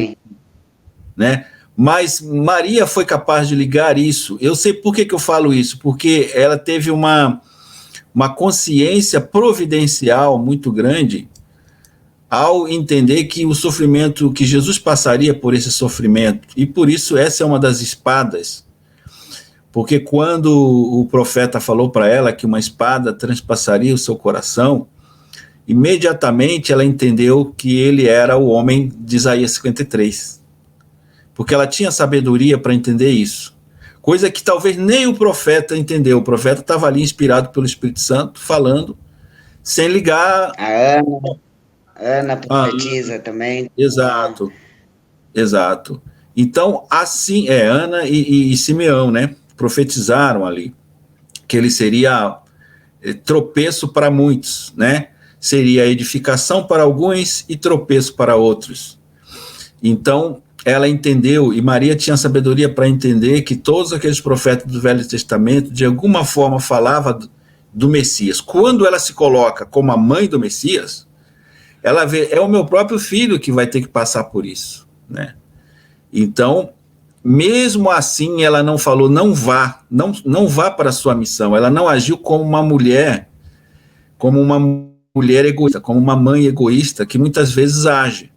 né? Mas Maria foi capaz de ligar isso. Eu sei por que eu falo isso, porque ela teve uma consciência providencial muito grande ao entender que o sofrimento, que Jesus passaria por esse sofrimento, e por isso essa é uma das espadas, porque quando o profeta falou para ela que uma espada transpassaria o seu coração, imediatamente ela entendeu que ele era o homem de Isaías 53, porque ela tinha sabedoria para entender isso, coisa que talvez nem o profeta entendeu. O profeta estava ali inspirado pelo Espírito Santo, falando, sem ligar... A Ana profetiza também. Exato, exato. Então, assim, Ana e Simeão, né, profetizaram ali, que ele seria tropeço para muitos, né, seria edificação para alguns e tropeço para outros. Então, ela entendeu, e Maria tinha sabedoria para entender que todos aqueles profetas do Velho Testamento, de alguma forma, falavam do Messias. Quando ela se coloca como a mãe do Messias, ela vê, é o meu próprio filho que vai ter que passar por isso, né? Então, mesmo assim, ela não falou, não vá para a sua missão. Ela não agiu como uma mulher como uma mulher egoísta, como uma mãe egoísta que muitas vezes age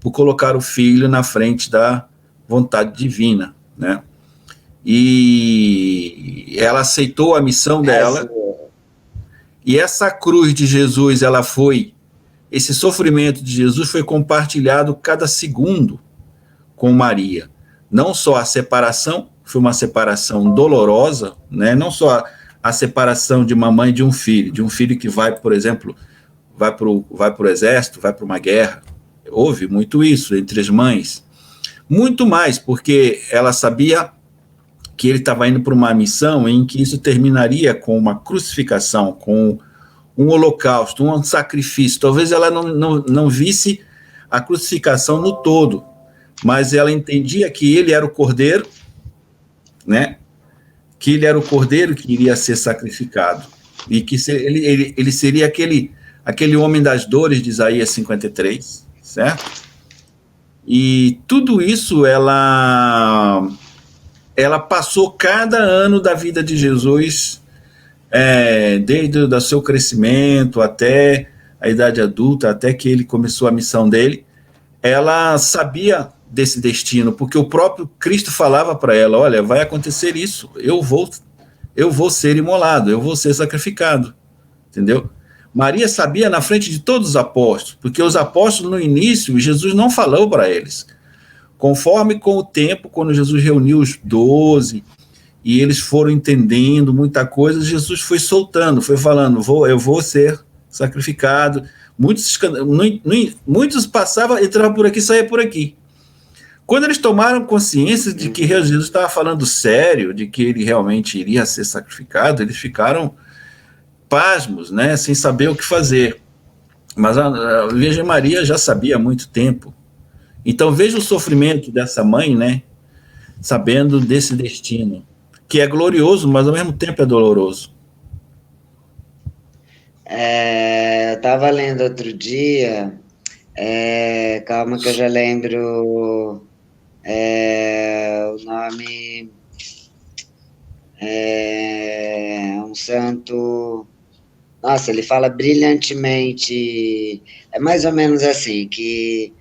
por colocar o filho na frente da vontade divina, né? E ela aceitou a missão Essa, dela, e essa cruz de Jesus, esse sofrimento de Jesus foi compartilhado cada segundo com Maria. Não só a separação, foi uma separação dolorosa, né? Não só a separação de uma mãe de um filho que vai, por exemplo, vai para o exército, vai para uma guerra. Houve muito isso entre as mães. Muito mais, porque ela sabia que ele estava indo para uma missão em que isso terminaria com uma crucificação, com um holocausto, um sacrifício. Talvez ela não visse a crucificação no todo, mas ela entendia que ele era o cordeiro, né? Que ele era o cordeiro que iria ser sacrificado, e que ele seria aquele homem das dores de Isaías 53, certo? E tudo isso ela passou cada ano da vida de Jesus, desde o seu crescimento até a idade adulta, até que ele começou a missão dele. Ela sabia desse destino, porque o próprio Cristo falava para ela: olha, vai acontecer isso, eu vou ser imolado, eu vou ser sacrificado, entendeu? Maria sabia na frente de todos os apóstolos, porque os apóstolos no início, Jesus não falou para eles. Conforme com o tempo, quando Jesus reuniu os 12 e eles foram entendendo muita coisa, Jesus foi soltando, foi falando: eu vou ser sacrificado. Muitos passavam, entravam por aqui, saía por aqui. Quando eles tomaram consciência de que Jesus estava falando sério, de que ele realmente iria ser sacrificado, eles ficaram pasmos, né, sem saber o que fazer. Mas a Virgem Maria já sabia há muito tempo. Então veja o sofrimento dessa mãe, né, sabendo desse destino, que é glorioso, mas ao mesmo tempo é doloroso. eu estava lendo outro dia, calma que eu já lembro o nome, um santo, nossa, ele fala brilhantemente, é mais ou menos assim, que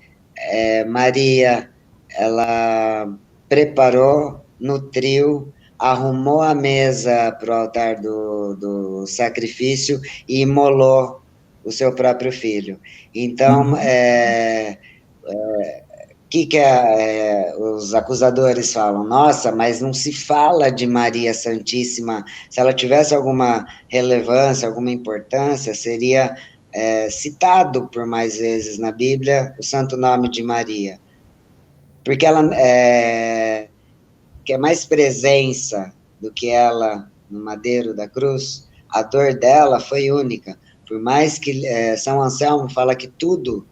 Maria, ela preparou, nutriu, arrumou a mesa para o altar do sacrifício e imolou o seu próprio filho. Então, os acusadores falam? Nossa, mas não se fala de Maria Santíssima. Se ela tivesse alguma relevância, alguma importância, seria citado por mais vezes na Bíblia o santo nome de Maria. Porque ela quer mais presença do que ela no madeiro da cruz. A dor dela foi única. Por mais que São Anselmo fala que tudo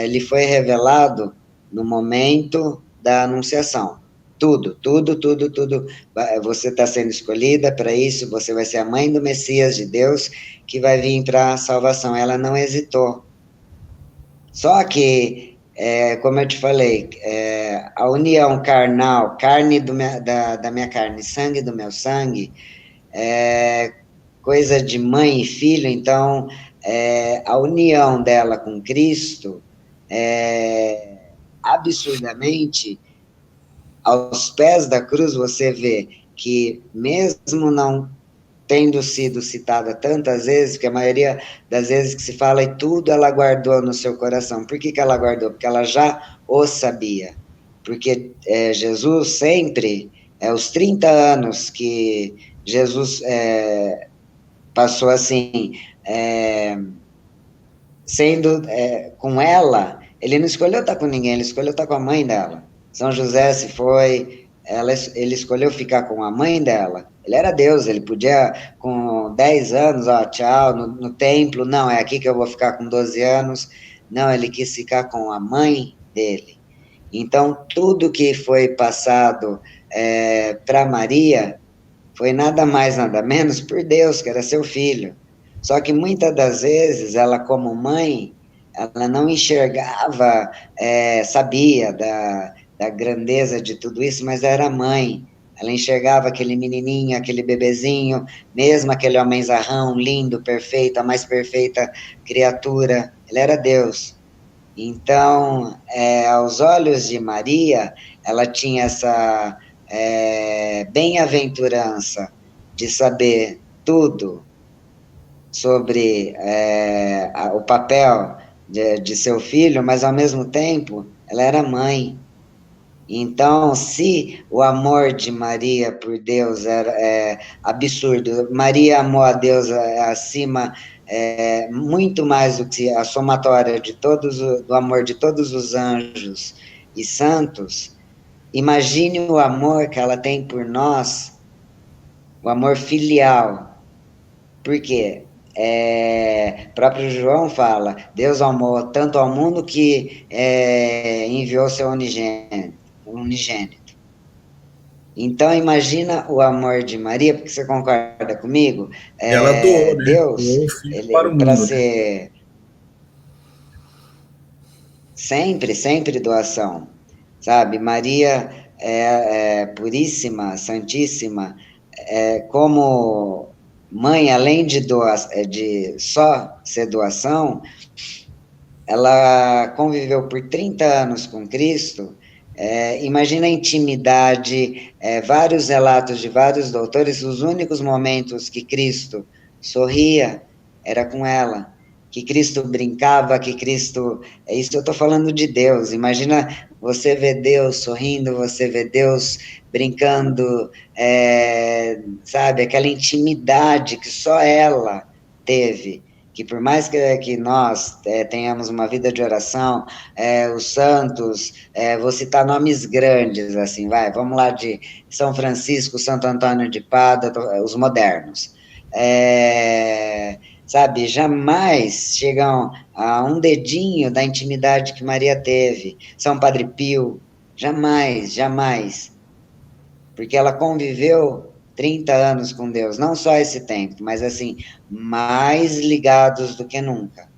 lhe foi revelado no momento da anunciação. Tudo. Você está sendo escolhida para isso, você vai ser a mãe do Messias de Deus, que vai vir para a salvação. Ela não hesitou. Só que, como eu te falei, a união carnal, carne da minha carne, sangue do meu sangue, coisa de mãe e filho. Então, a união dela com Cristo absurdamente, aos pés da cruz, você vê que mesmo não tendo sido citada tantas vezes, porque a maioria das vezes que se fala e tudo ela guardou no seu coração. Por que ela guardou? Porque ela já o sabia. Porque Jesus sempre, os 30 anos que Jesus passou assim, sendo com ela, ele não escolheu estar com ninguém, ele escolheu estar com a mãe dela. São José se foi, ele escolheu ficar com a mãe dela. Ele era Deus, ele podia, com 10 anos, tchau, no templo, não, é aqui que eu vou ficar com 12 anos. Não, ele quis ficar com a mãe dele. Então, tudo que foi passado para Maria foi nada mais, nada menos por Deus, que era seu filho. Só que muitas das vezes, ela como mãe, ela não enxergava, sabia da grandeza de tudo isso, mas era mãe. Ela enxergava aquele menininho, aquele bebezinho, mesmo aquele homenzarrão lindo, perfeito, a mais perfeita criatura. Ele era Deus. Então, aos olhos de Maria, ela tinha essa bem-aventurança de saber tudo sobre o papel de seu filho, mas ao mesmo tempo ela era mãe. Então, se o amor de Maria por Deus era absurdo, Maria amou a Deus acima, muito mais do que a somatória de do amor de todos os anjos e santos, imagine o amor que ela tem por nós, o amor filial. Por quê? Próprio João fala, Deus amou tanto ao mundo que enviou seu unigênito. Então, imagina o amor de Maria, porque você concorda comigo? Ela doou, né? Deus, Doou o filho para o ele, para mundo, né? ser sempre, sempre doação, sabe? Maria é puríssima, santíssima, como mãe, além de só ser doação, ela conviveu por 30 anos com Cristo. Imagina a intimidade, vários relatos de vários doutores, os únicos momentos que Cristo sorria era com ela, que Cristo brincava, que Cristo. Isso eu estou falando de Deus. Imagina você ver Deus sorrindo, você ver Deus brincando, sabe, aquela intimidade que só ela teve, que por mais que nós tenhamos uma vida de oração, os santos, vou citar nomes grandes, assim, vamos lá de São Francisco, Santo Antônio de Pádua, os modernos, sabe, jamais chegam a um dedinho da intimidade que Maria teve, São Padre Pio, jamais, jamais, porque ela conviveu 30 anos com Deus, não só esse tempo, mas assim, mais ligados do que nunca.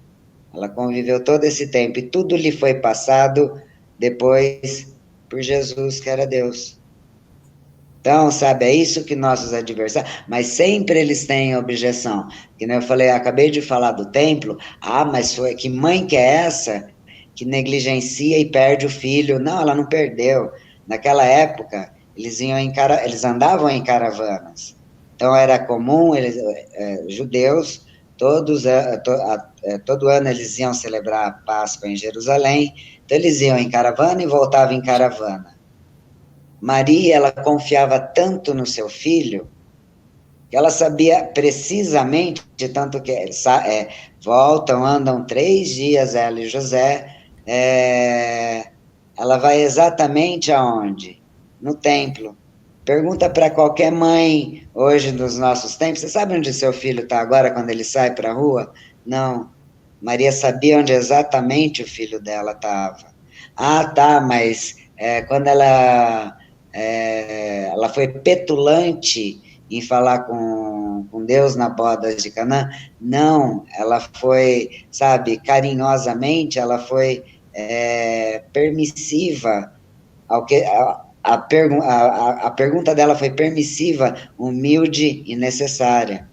Ela conviveu todo esse tempo e tudo lhe foi passado depois por Jesus, que era Deus. Então, sabe, é isso que nossos adversários, mas sempre eles têm objeção. Que nem eu falei, acabei de falar do templo, mas que mãe que é essa que negligencia e perde o filho? Não, ela não perdeu. Naquela época, eles andavam em caravanas. Então era comum, judeus, todo ano eles iam celebrar a Páscoa em Jerusalém, então eles iam em caravana e voltavam em caravana. Maria, ela confiava tanto no seu filho, que ela sabia precisamente, tanto que voltam, andam 3 dias, ela e José, ela vai exatamente aonde? No templo. Pergunta para qualquer mãe hoje dos nossos tempos, você sabe onde seu filho está agora quando ele sai para a rua? Não. Maria sabia onde exatamente o filho dela estava. Tá, mas quando ela foi petulante em falar com Deus na boda de Canaã, não, ela foi, sabe, carinhosamente, ela foi permissiva ao que a pergunta dela foi permissiva, humilde e necessária.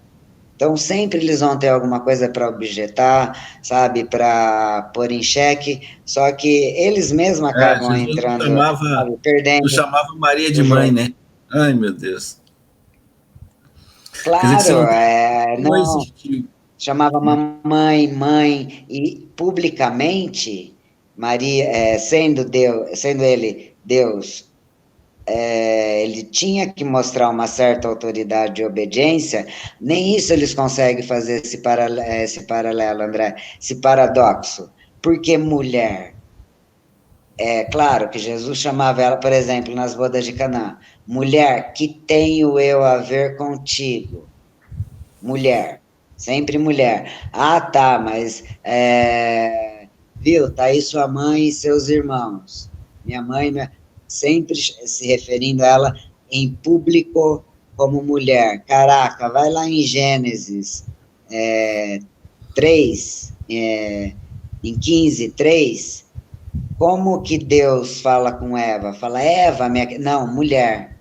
Então, sempre eles vão ter alguma coisa para objetar, sabe, para pôr em xeque, só que eles mesmos acabam Jesus entrando, sabe, não perdendo chamava Maria de o mãe, jogo. né? Ai, meu Deus. Quer dizer que você Claro, não, não não, existiu. chamava mamãe, mãe, e publicamente, Maria, sendo ele Deus, ele tinha que mostrar uma certa autoridade e obediência, nem isso eles conseguem fazer esse paralelo, André, esse paradoxo. Porque mulher? É claro que Jesus chamava ela, por exemplo, nas bodas de Canaã, mulher, que tenho eu a ver contigo? Mulher, sempre mulher. Tá, mas viu, tá aí sua mãe e seus irmãos. Minha mãe, sempre se referindo a ela em público como mulher. Caraca, vai lá em Gênesis 3, em 15, 3, como que Deus fala com Eva? Fala, Eva, não, mulher.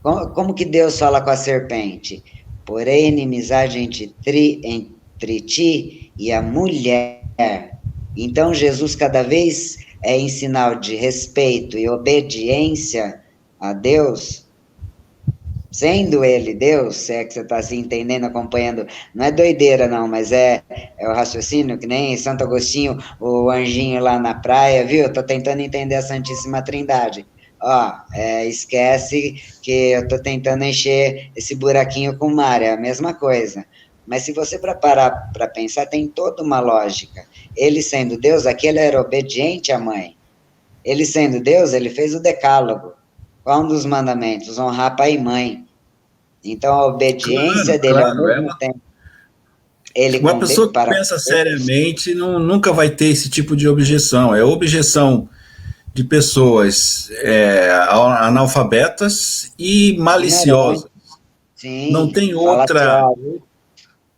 Como que Deus fala com a serpente? Porém, inimizade entre ti e a mulher. Então, Jesus, cada vez em sinal de respeito e obediência a Deus, sendo ele Deus, se é que você está se entendendo, acompanhando, não é doideira não, mas é o raciocínio, que nem Santo Agostinho, o anjinho lá na praia, viu? Eu tô tentando entender a Santíssima Trindade. Ó, esquece que eu tô tentando encher esse buraquinho com o mar, é a mesma coisa. Mas se você parar para pensar, tem toda uma lógica. Ele sendo Deus, aquele era obediente à mãe. Ele sendo Deus, ele fez o decálogo. Qual um dos mandamentos? Honrar pai e mãe. Então, a obediência Claro, dele ao claro. mesmo tempo, ele Uma pessoa que para pensa Deus, seriamente nunca vai ter esse tipo de objeção. É objeção de pessoas analfabetas e ignorante, maliciosas. Não sim, tem falacioso.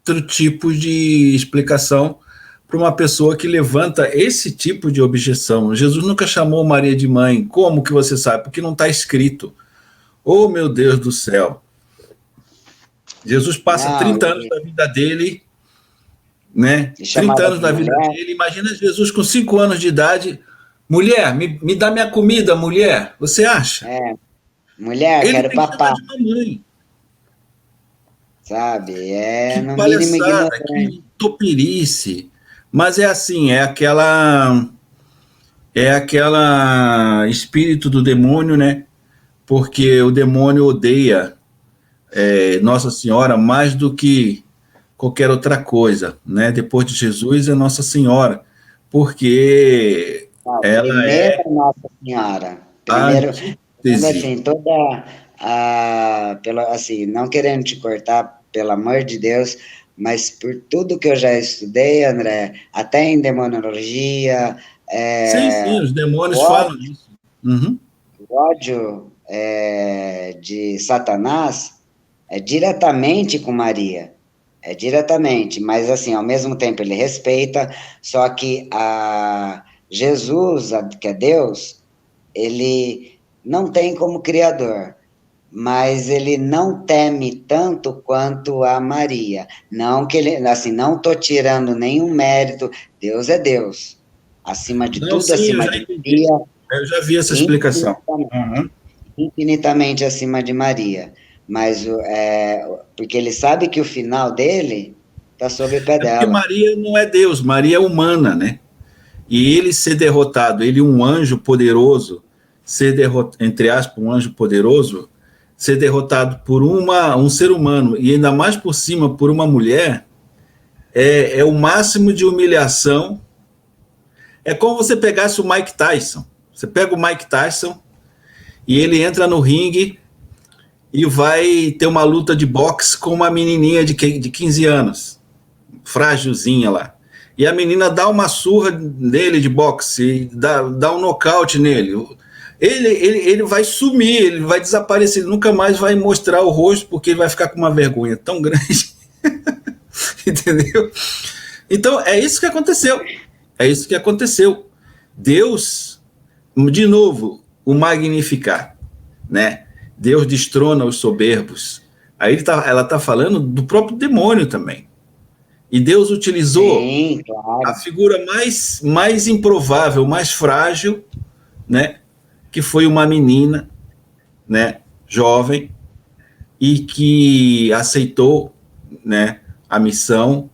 outro tipo de explicação para uma pessoa que levanta esse tipo de objeção. Jesus nunca chamou Maria de mãe. Como que você sabe? Porque não está escrito. Oh, meu Deus do céu. Jesus passa Não, 30 anos da vida dele, né? e 30 chamava anos de da vida mulher, dele. Imagina Jesus com 5 anos de idade. Mulher, me dá minha comida, mulher. Você acha? mulher, Ele quero tem que chamar papá, de mamãe. sabe? Que No mínimo palhaçada, ignorante. que topirice. Mas é assim, é aquela espírito do demônio, né? Porque o demônio odeia Nossa Senhora mais do que qualquer outra coisa, né? Depois de Jesus é Nossa Senhora, porque Não, ela primeiro é Nossa Senhora. a Primeiro, antítese. assim, assim, não querendo te cortar, pelo amor de Deus, mas por tudo que eu já estudei, André, até em demonologia, Sim, sim, os demônios o falam isso. Uhum. ódio de Satanás é diretamente com Maria. É diretamente, mas assim, ao mesmo tempo ele respeita, só que a Jesus, que é Deus, ele não tem como criador, mas ele não teme tanto quanto a Maria. Não que ele, assim, não estou tirando nenhum mérito. Deus é Deus, acima de Não, tudo, sim, eu acima já de entendi. Maria, Eu já vi essa explicação. infinitamente, Uhum. infinitamente acima de Maria. Mas porque ele sabe que o final dele está sob o pé É porque dela. Maria não é Deus, Maria é humana, né? E ele ser derrotado, ele um anjo poderoso, ser derrotado, entre aspas, um anjo poderoso, ser derrotado por um ser humano, e ainda mais por cima por uma mulher, é o máximo de humilhação. É como você pegasse o Mike Tyson. Você pega o Mike Tyson e ele entra no ringue e vai ter uma luta de boxe com uma menininha de 15 anos, frágilzinha lá. E a menina dá uma surra nele de boxe, dá um nocaute nele. Ele vai sumir, ele vai desaparecer, ele nunca mais vai mostrar o rosto, porque ele vai ficar com uma vergonha tão grande. Entendeu? Então, é isso que aconteceu. É isso que aconteceu. Deus, de novo, o magnificar, né? Deus destrona os soberbos. Aí ela está falando do próprio demônio também. E Deus utilizou Sim, a claro. figura mais improvável, mais frágil, né? Que foi uma menina, né? Jovem, e que aceitou, né? A missão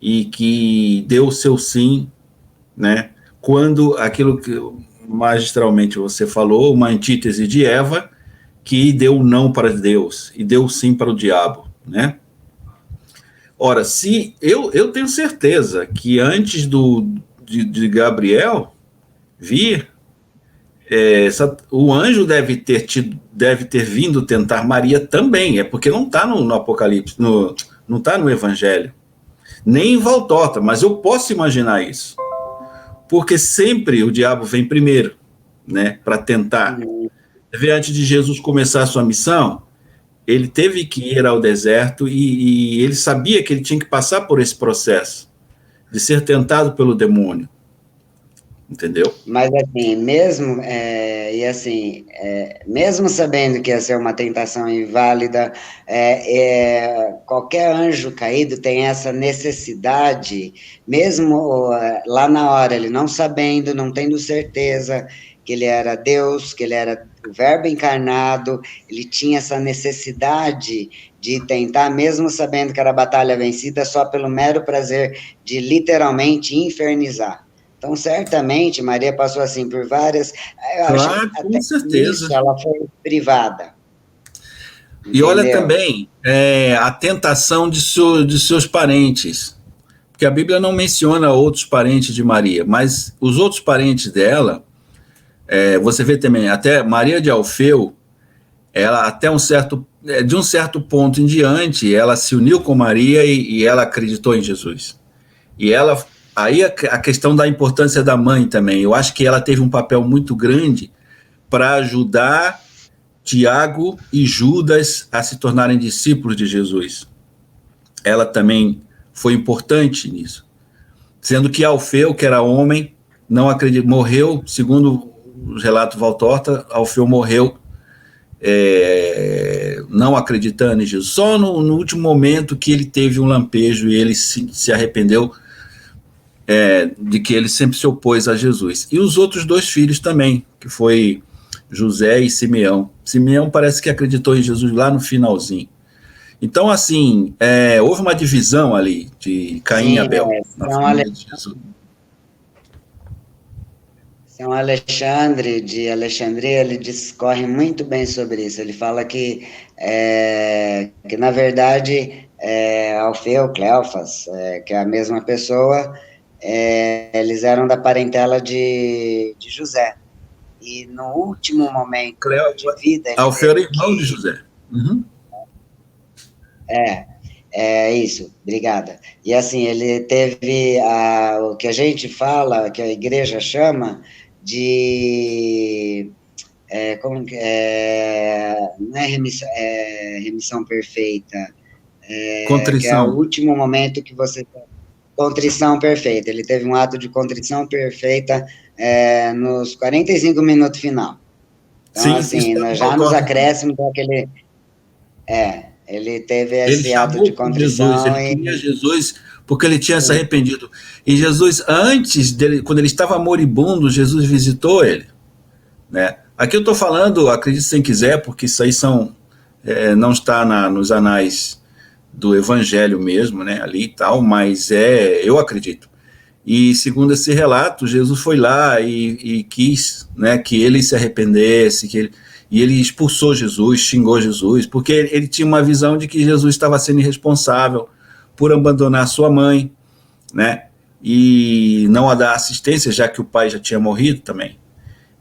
e que deu o seu sim, né? Quando aquilo que magistralmente você falou, uma antítese de Eva, que deu não para Deus e deu sim para o diabo, né? Ora, se eu tenho certeza que antes de Gabriel vir, o anjo deve ter vindo tentar Maria também, é porque não está no Apocalipse, não está no Evangelho, nem em Valtorta, mas eu posso imaginar isso, porque sempre o diabo vem primeiro, né, para tentar. Uhum. Antes de Jesus começar a sua missão, ele teve que ir ao deserto e ele sabia que ele tinha que passar por esse processo de ser tentado pelo demônio, entendeu? Mas assim, mesmo, mesmo sabendo que ia ser uma tentação inválida, qualquer anjo caído tem essa necessidade, mesmo lá na hora, ele não sabendo, não tendo certeza que ele era Deus, que ele era o Verbo encarnado, ele tinha essa necessidade de tentar, mesmo sabendo que era a batalha vencida, só pelo mero prazer de literalmente infernizar. Então, certamente, Maria passou assim por várias. Eu acho que Claro, com até certeza. nisso ela foi privada, E olha entendeu? também a tentação de seus parentes, porque a Bíblia não menciona outros parentes de Maria, mas os outros parentes dela, você vê também, até Maria de Alfeu, ela até de um certo ponto em diante, ela se uniu com Maria e ela acreditou em Jesus. E ela, aí a questão da importância da mãe também, eu acho que ela teve um papel muito grande para ajudar Tiago e Judas a se tornarem discípulos de Jesus. Ela também foi importante nisso. Sendo que Alfeu, que era homem, não acredita, morreu, segundo os relatos Valtorta, Alfeu morreu não acreditando em Jesus. Só no último momento que ele teve um lampejo e ele se arrependeu de que ele sempre se opôs a Jesus. E os outros dois filhos também, que foi José e Simeão. Simeão parece que acreditou em Jesus lá no finalzinho. Então, assim, houve uma divisão ali de Caim e Sim, Abel na São, família de Jesus. São Alexandre de Alexandria, ele discorre muito bem sobre isso. Ele fala que na verdade, Alfeu, Cleofas, que é a mesma pessoa, eles eram da parentela de José. E no último momento de vida, ele Alfeu era teve irmão de que. José. Uhum. É, é isso, obrigada. E assim, ele teve o que a gente fala, que a igreja chama de. Não é remissão, remissão perfeita, que é o Contrição. último momento que você. Contrição perfeita. Ele teve um ato de contrição perfeita nos 45 minutos final. Então, Sim, isso assim, é o já nos Valtorta também. acréscimos daquele. Ele teve Ele esse ato de chamou por Jesus, contrição ele e. queria Jesus porque ele tinha se Sim, arrependido. E Jesus, antes dele, quando ele estava moribundo, Jesus visitou ele. Né? Aqui eu estou falando, acredite se quem quiser, porque isso aí não está nos anais do Evangelho mesmo, né, ali e tal, mas eu acredito. E segundo esse relato, Jesus foi lá e quis, né, que ele se arrependesse, e ele expulsou Jesus, xingou Jesus, porque ele tinha uma visão de que Jesus estava sendo irresponsável por abandonar sua mãe, né, e não a dar assistência, já que o pai já tinha morrido também.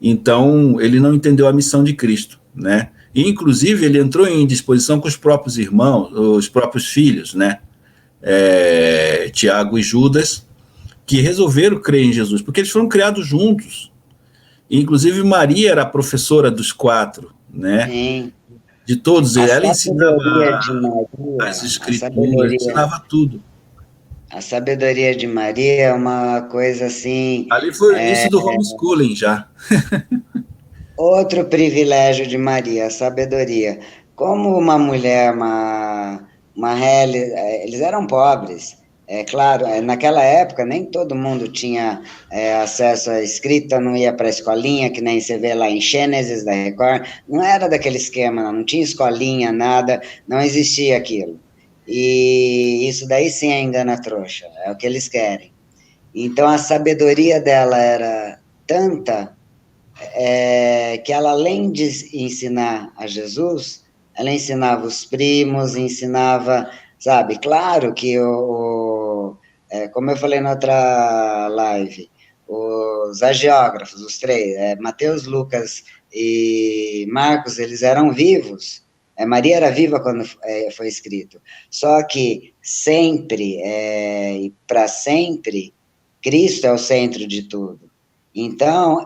Então, ele não entendeu a missão de Cristo, né? E, inclusive, ele entrou em disposição com os próprios irmãos, os próprios filhos, né? Tiago e Judas, que resolveram crer em Jesus, porque eles foram criados juntos. E, inclusive, Maria era a professora dos quatro, né? sim. De todos A eles. Ela sabedoria ensinava de as Maria, escrituras, ensinava tudo. a sabedoria de Maria é uma coisa assim, Ali foi o início do homeschooling já. outro privilégio de Maria, a sabedoria. Como uma mulher, eles eram pobres, é claro, naquela época nem todo mundo tinha acesso à escrita, não ia para a escolinha, que nem você vê lá em Gênesis da Record, não era daquele esquema, não tinha escolinha, nada, não existia aquilo. E isso daí sim é engana-trouxa, é o que eles querem. Então a sabedoria dela era tanta que ela, além de ensinar a Jesus, ela ensinava os primos, ensinava, sabe, claro que como eu falei na outra live, os agiógrafos, os três, Mateus, Lucas e Marcos, eles eram vivos. Maria era viva quando foi escrito. Só que sempre e para sempre, Cristo é o centro de tudo. Então,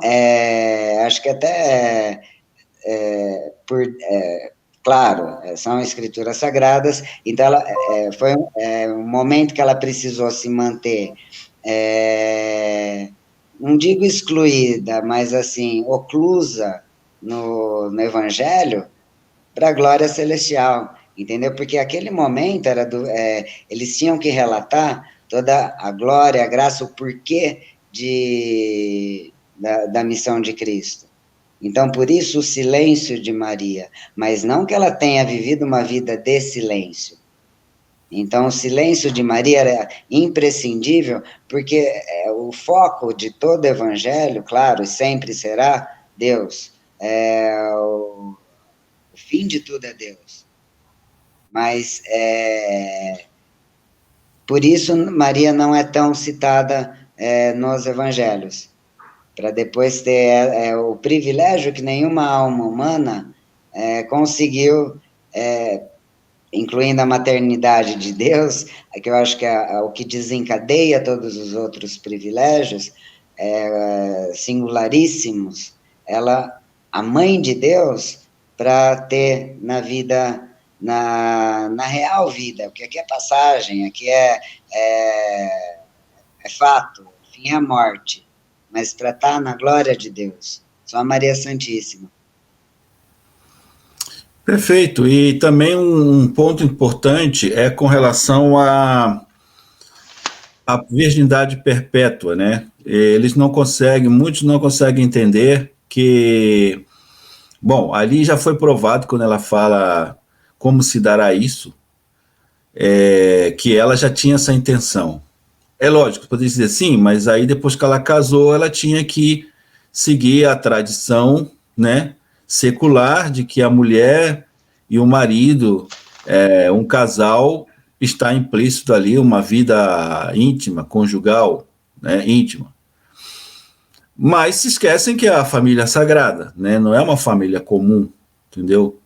acho que até claro, são escrituras sagradas, então foi um momento que ela precisou se manter não digo excluída, mas assim, oclusa no Evangelho para a glória celestial, entendeu? Porque aquele momento eles tinham que relatar toda a glória, a graça, o porquê da missão de Cristo. Então, por isso, o silêncio de Maria, mas não que ela tenha vivido uma vida de silêncio. Então, o silêncio de Maria era imprescindível, porque o foco de todo evangelho, claro, e sempre será Deus. O fim de tudo é Deus. Mas, por isso, Maria não é tão citada nos evangelhos, para depois ter o privilégio que nenhuma alma humana conseguiu, incluindo a maternidade de Deus, que eu acho que é o que desencadeia todos os outros privilégios singularíssimos, ela, a mãe de Deus, para ter na vida, na real vida, porque aqui é passagem, aqui é fato, o fim é a morte, mas para estar na glória de Deus, só a Maria Santíssima. Perfeito. E também um ponto importante é com relação à virgindade perpétua, né? Eles não conseguem, muitos não conseguem entender que, bom, ali já foi provado quando ela fala como se dará isso, que ela já tinha essa intenção. É lógico, poderia dizer sim, mas aí depois que ela casou, ela tinha que seguir a tradição, né, secular de que a mulher e o marido, um casal, está implícito ali uma vida íntima, conjugal, né, íntima. Mas se esquecem que é a família sagrada, né, não é uma família comum, entendeu?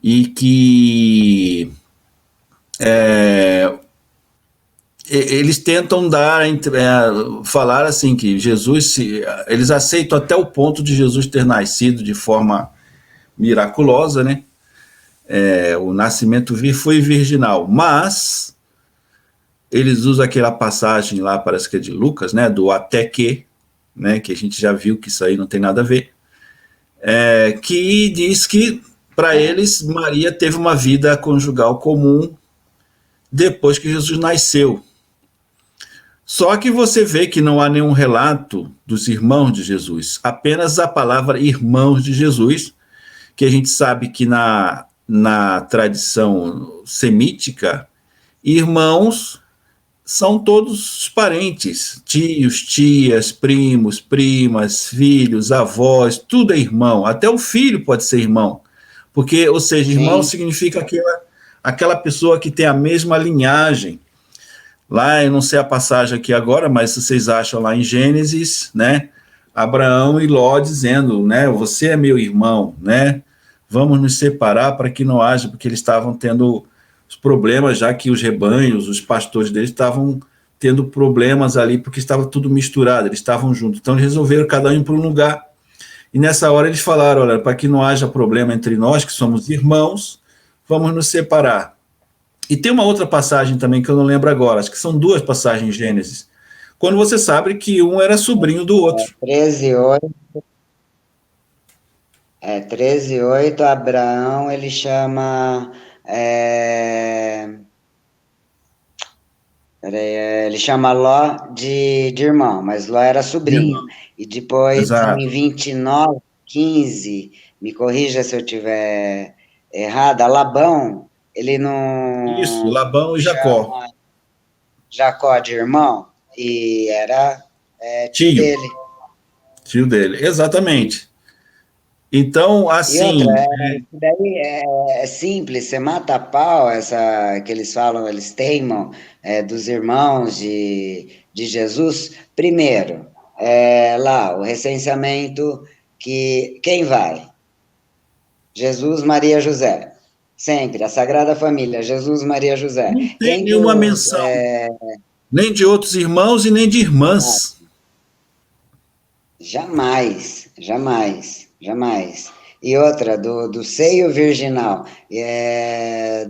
E que eles tentam falar assim que Jesus, eles aceitam até o ponto de Jesus ter nascido de forma miraculosa, né? O nascimento foi virginal, mas eles usam aquela passagem lá, parece que é de Lucas, né? Do até que, né? Que a gente já viu que isso aí não tem nada a ver, que diz que para eles Maria teve uma vida conjugal comum depois que Jesus nasceu. Só que você vê que não há nenhum relato dos irmãos de Jesus, apenas a palavra irmãos de Jesus, que a gente sabe que na tradição semítica, irmãos são todos parentes, tios, tias, primos, primas, filhos, avós, tudo é irmão, até o filho pode ser irmão, porque, ou seja, irmão Sim. significa aquela pessoa que tem a mesma linhagem. Lá, eu não sei a passagem aqui agora, mas vocês acham lá em Gênesis, né? Abraão e Ló dizendo, né? Você é meu irmão, né? Vamos nos separar para que não haja, porque eles estavam tendo os problemas, já que os rebanhos, os pastores deles estavam tendo problemas ali, porque estava tudo misturado, eles estavam juntos. Então, eles resolveram cada um ir para um lugar. E nessa hora eles falaram, olha, para que não haja problema entre nós, que somos irmãos, vamos nos separar. E tem uma outra passagem também que eu não lembro agora, acho que são duas passagens em Gênesis, quando você sabe que um era sobrinho do outro. 13:8, 13:8, Abraão, ele chama, ele chama Ló de irmão, mas Ló era sobrinho. Irmão. E depois, em Exato. 29:15, me corrija se eu estiver errada, Labão, ele Isso, não Labão e Jacó. chama Jacó de irmão, e era tio Tio, dele. tio dele, E, exatamente. Então, e outra, assim, isso daí é simples, você mata a pau, essa que eles falam, eles teimam, dos irmãos de Jesus. Primeiro, lá, o recenseamento, que quem vai? Jesus, Maria, José. Sempre, a Sagrada Família, Jesus, Maria, José. não tem Quem que nenhuma os... menção, nem de outros irmãos e nem de irmãs. Jamais, jamais, jamais. E outra, do seio virginal,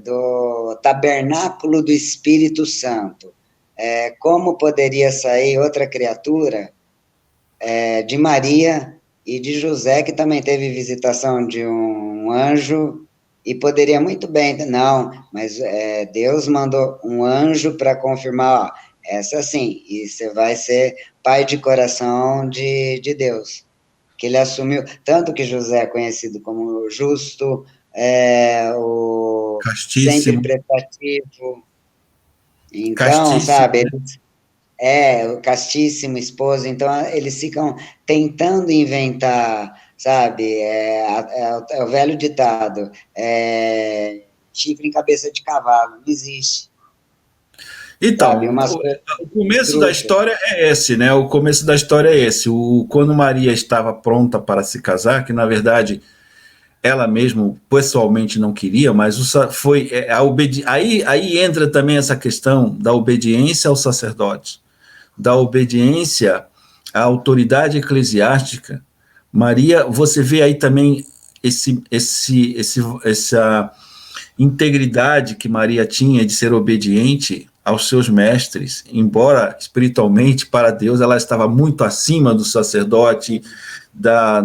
do tabernáculo do Espírito Santo. Como poderia sair outra criatura de Maria e de José, que também teve visitação de um anjo, e poderia muito bem, não, mas Deus mandou um anjo para confirmar, ó, essa sim, e você vai ser pai de coração de Deus, que ele assumiu, tanto que José é conhecido como justo, o sempre Castíssimo. prestativo, então, Castíssimo, sabe, né? o castíssimo esposo, então eles ficam tentando inventar, sabe? É o velho ditado: chifre em cabeça de cavalo, não existe, sabe? Então, Umas coisas o começo da truques. história é esse, né? O começo da história é esse. Quando Maria estava pronta para se casar, que na verdade ela mesmo pessoalmente não queria, mas foi aí entra também essa questão da obediência ao sacerdote, da obediência à autoridade eclesiástica. Maria, você vê aí também essa integridade que Maria tinha de ser obediente aos seus mestres, embora espiritualmente para Deus ela estava muito acima do sacerdote, da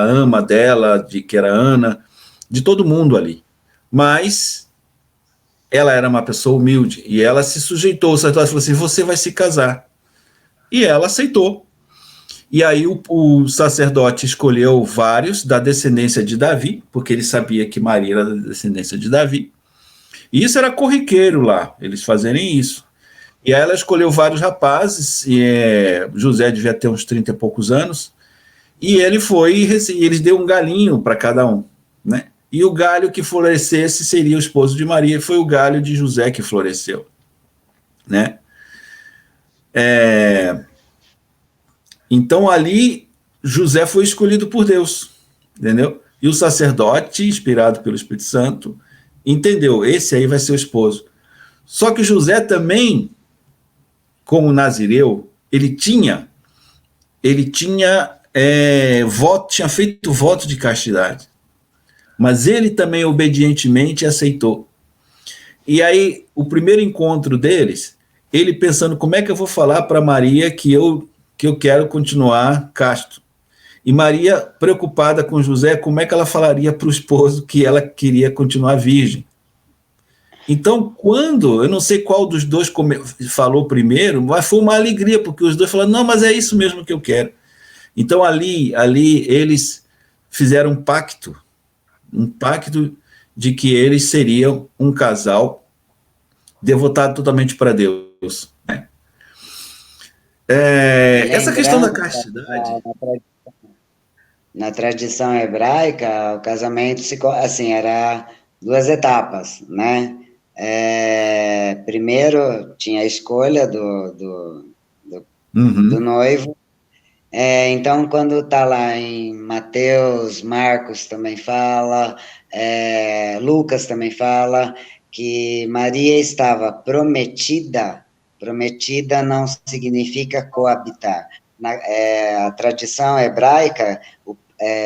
ama dela, que era Ana, de todo mundo ali. Mas ela era uma pessoa humilde e ela se sujeitou. O sacerdote falou assim: você vai se casar. E ela aceitou. E aí o sacerdote escolheu vários da descendência de Davi, porque ele sabia que Maria era da descendência de Davi. E isso era corriqueiro lá, eles fazerem isso. E aí ela escolheu vários rapazes, José devia ter uns 30 e poucos anos, e ele foi e eles deu um galinho para cada um, né? E o galho que florescesse seria o esposo de Maria, foi o galho de José que floresceu, né? Então ali José foi escolhido por Deus, entendeu? E o sacerdote, inspirado pelo Espírito Santo, entendeu, esse aí vai ser o esposo. Só que José também, como nazireu, tinha feito voto de castidade, mas ele também obedientemente aceitou. E aí, o primeiro encontro deles, ele pensando como é que eu vou falar para Maria que eu quero continuar casto. E Maria, preocupada com José, como é que ela falaria para o esposo que ela queria continuar virgem? Então, eu não sei qual dos dois falou primeiro, mas foi uma alegria, porque os dois falaram: não, mas é isso mesmo que eu quero. Então, ali eles fizeram um pacto de que eles seriam um casal devotado totalmente para Deus. Né? E Essa questão da lembrando, castidade. na tradição hebraica, o casamento assim, era duas etapas, né? Primeiro tinha a escolha do Uhum. noivo. Então, quando está lá em Mateus, Marcos também fala, Lucas também fala, que Maria estava prometida. Prometida não significa coabitar. A tradição hebraica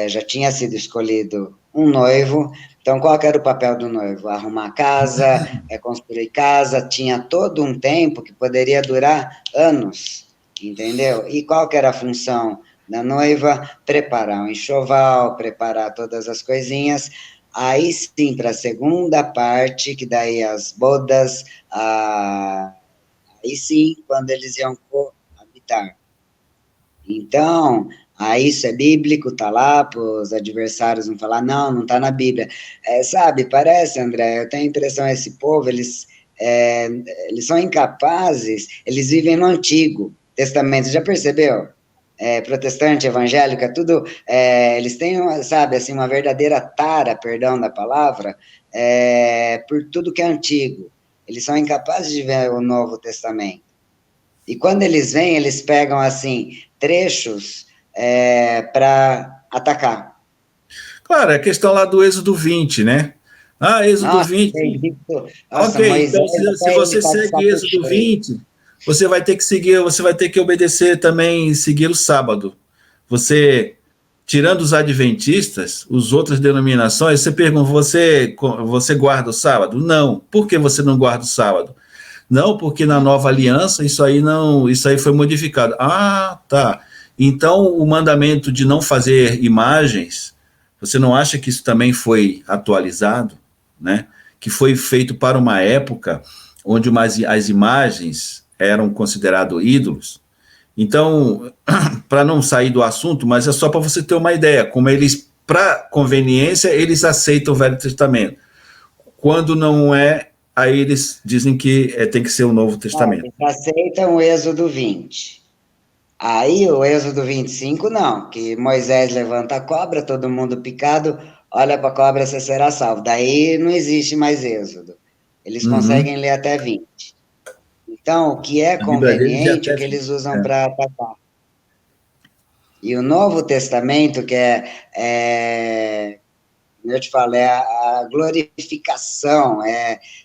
já tinha sido escolhido um noivo. Então, qual que era o papel do noivo? Arrumar casa, construir casa, tinha todo um tempo que poderia durar anos, entendeu? E qual que era a função da noiva? Preparar um enxoval, preparar todas as coisinhas. Aí sim, para a segunda parte, que daí as bodas, aí sim, quando eles iam coabitar. Então, isso é bíblico, tá lá, para os adversários não falar, não, não está na Bíblia. Sabe, parece, André, eu tenho a impressão, esse povo, eles são incapazes, eles vivem no Antigo Testamento, já percebeu? Protestante, evangélico, é tudo, eles têm, sabe, assim, uma verdadeira tara, perdão da palavra, por tudo que é antigo. Eles são incapazes de ver o Novo Testamento. E quando eles vêm, eles pegam, assim, trechos para atacar. Claro, é a questão lá do Êxodo 20, né? Êxodo Nossa, 20. Egito, nossa, Ok, então Moisés, se até ele você está de segue saco Êxodo cheio. 20, você vai ter que obedecer também, seguir o sábado. Você, tirando os adventistas, os outras denominações, você pergunta: você guarda o sábado? Não. Por que você não guarda o sábado? Não, porque na nova aliança isso aí foi modificado. Ah, tá. Então, o mandamento de não fazer imagens, você não acha que isso também foi atualizado, né? Que foi feito para uma época onde as imagens eram consideradas ídolos? Então, para não sair do assunto, mas é só para você ter uma ideia, como eles, para conveniência, eles aceitam o Velho Testamento. Quando não é, aí eles dizem que tem que ser o Novo Testamento. Eles aceitam o Êxodo 20. Aí o Êxodo 25 não, que Moisés levanta a cobra, todo mundo picado, olha para a cobra, você será salvo. Daí não existe mais Êxodo. Eles conseguem ler até 20. Então, o que é A Bíblia deles é conveniente, o até que eles usam para atacar. E o Novo Testamento, que eu te falo, é a glorificação,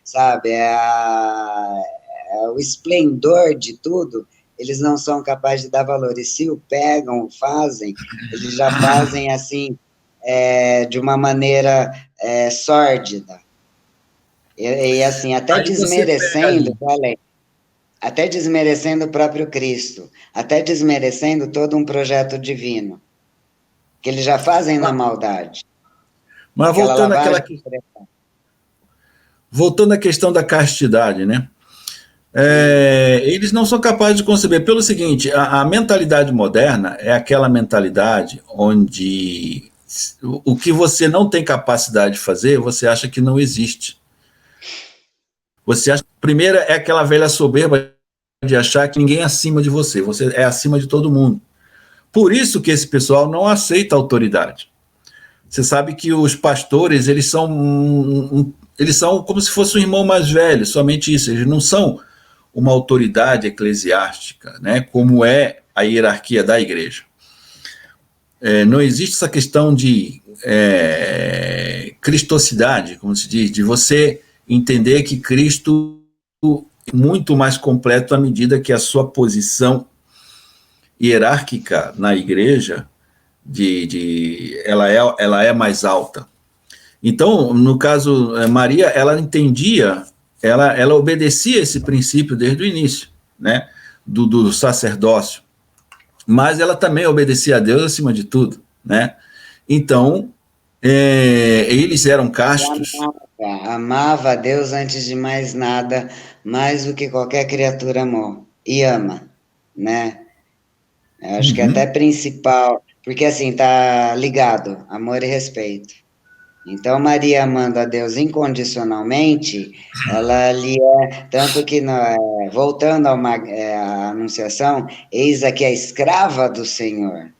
sabe, o esplendor de tudo, eles não são capazes de dar valor. E se o pegam, fazem, eles já fazem assim, de uma maneira sórdida. E assim, até Aí você pega desmerecendo, ali. olha, até desmerecendo o próprio Cristo, até desmerecendo todo um projeto divino, que eles já fazem na maldade. Mas Aquela lavagem cerebral. voltando à questão da castidade, né? Sim. Eles não são capazes de conceber. Pelo seguinte, a mentalidade moderna é aquela mentalidade onde o que você não tem capacidade de fazer, você acha que não existe. Você acha, primeiro é aquela velha soberba de achar que ninguém é acima de você, você é acima de todo mundo. Por isso que esse pessoal não aceita autoridade. Você sabe que os pastores, eles são como se fosse um irmão mais velho, somente isso. Eles não são uma autoridade eclesiástica, né, como é a hierarquia da igreja. Não existe essa questão de cristocidade, como se diz, de você entender que Cristo é muito mais completo à medida que a sua posição hierárquica na igreja ela é mais alta. Então, no caso, Maria, ela entendia, ela obedecia esse princípio desde o início, né, do sacerdócio, mas ela também obedecia a Deus acima de tudo, né? Então, eles eram castos. Amava a Deus antes de mais nada, mais do que qualquer criatura amou. E ama, né? Eu acho que é até principal, porque assim, tá ligado, amor e respeito. Então, Maria amando a Deus incondicionalmente, ela ali tanto que, voltando à Anunciação, eis aqui a escrava do Senhor,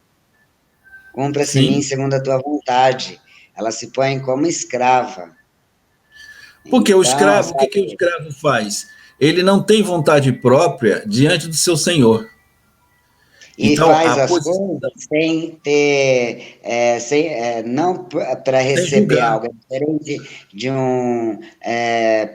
cumpra-se em mim Sim, segundo a tua vontade. Ela se põe como escrava. porque o Então, escravo, o que, sabe, que o escravo faz? Ele não tem vontade própria diante do seu senhor. e Então, faz a as posição, coisas sem ter, não para sem receber julgar. algo, é diferente de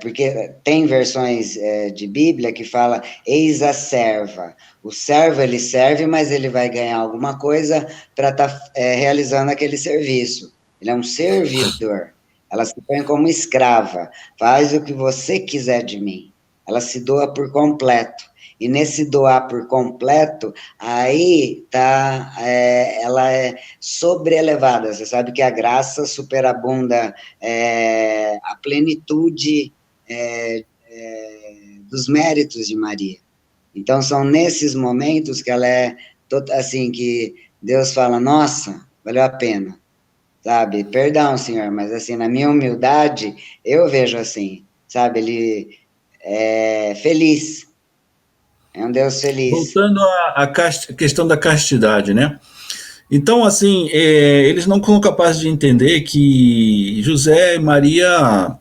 porque tem versões de Bíblia que fala, eis a serva. O servo, ele serve, mas ele vai ganhar alguma coisa para estar realizando aquele serviço. Ele é um servidor. Ela se põe como escrava, faz o que você quiser de mim. Ela se doa por completo. E nesse doar por completo, aí tá, ela é sobreelevada. Você sabe que a graça superabunda a plenitude dos méritos de Maria. Então são nesses momentos que ela assim, que Deus fala, nossa, valeu a pena, sabe? Perdão, Senhor, mas assim, na minha humildade, eu vejo assim, sabe? Ele é feliz, é um Deus feliz. Voltando à questão da castidade, né? Então, assim, eles não são capazes de entender que José e Maria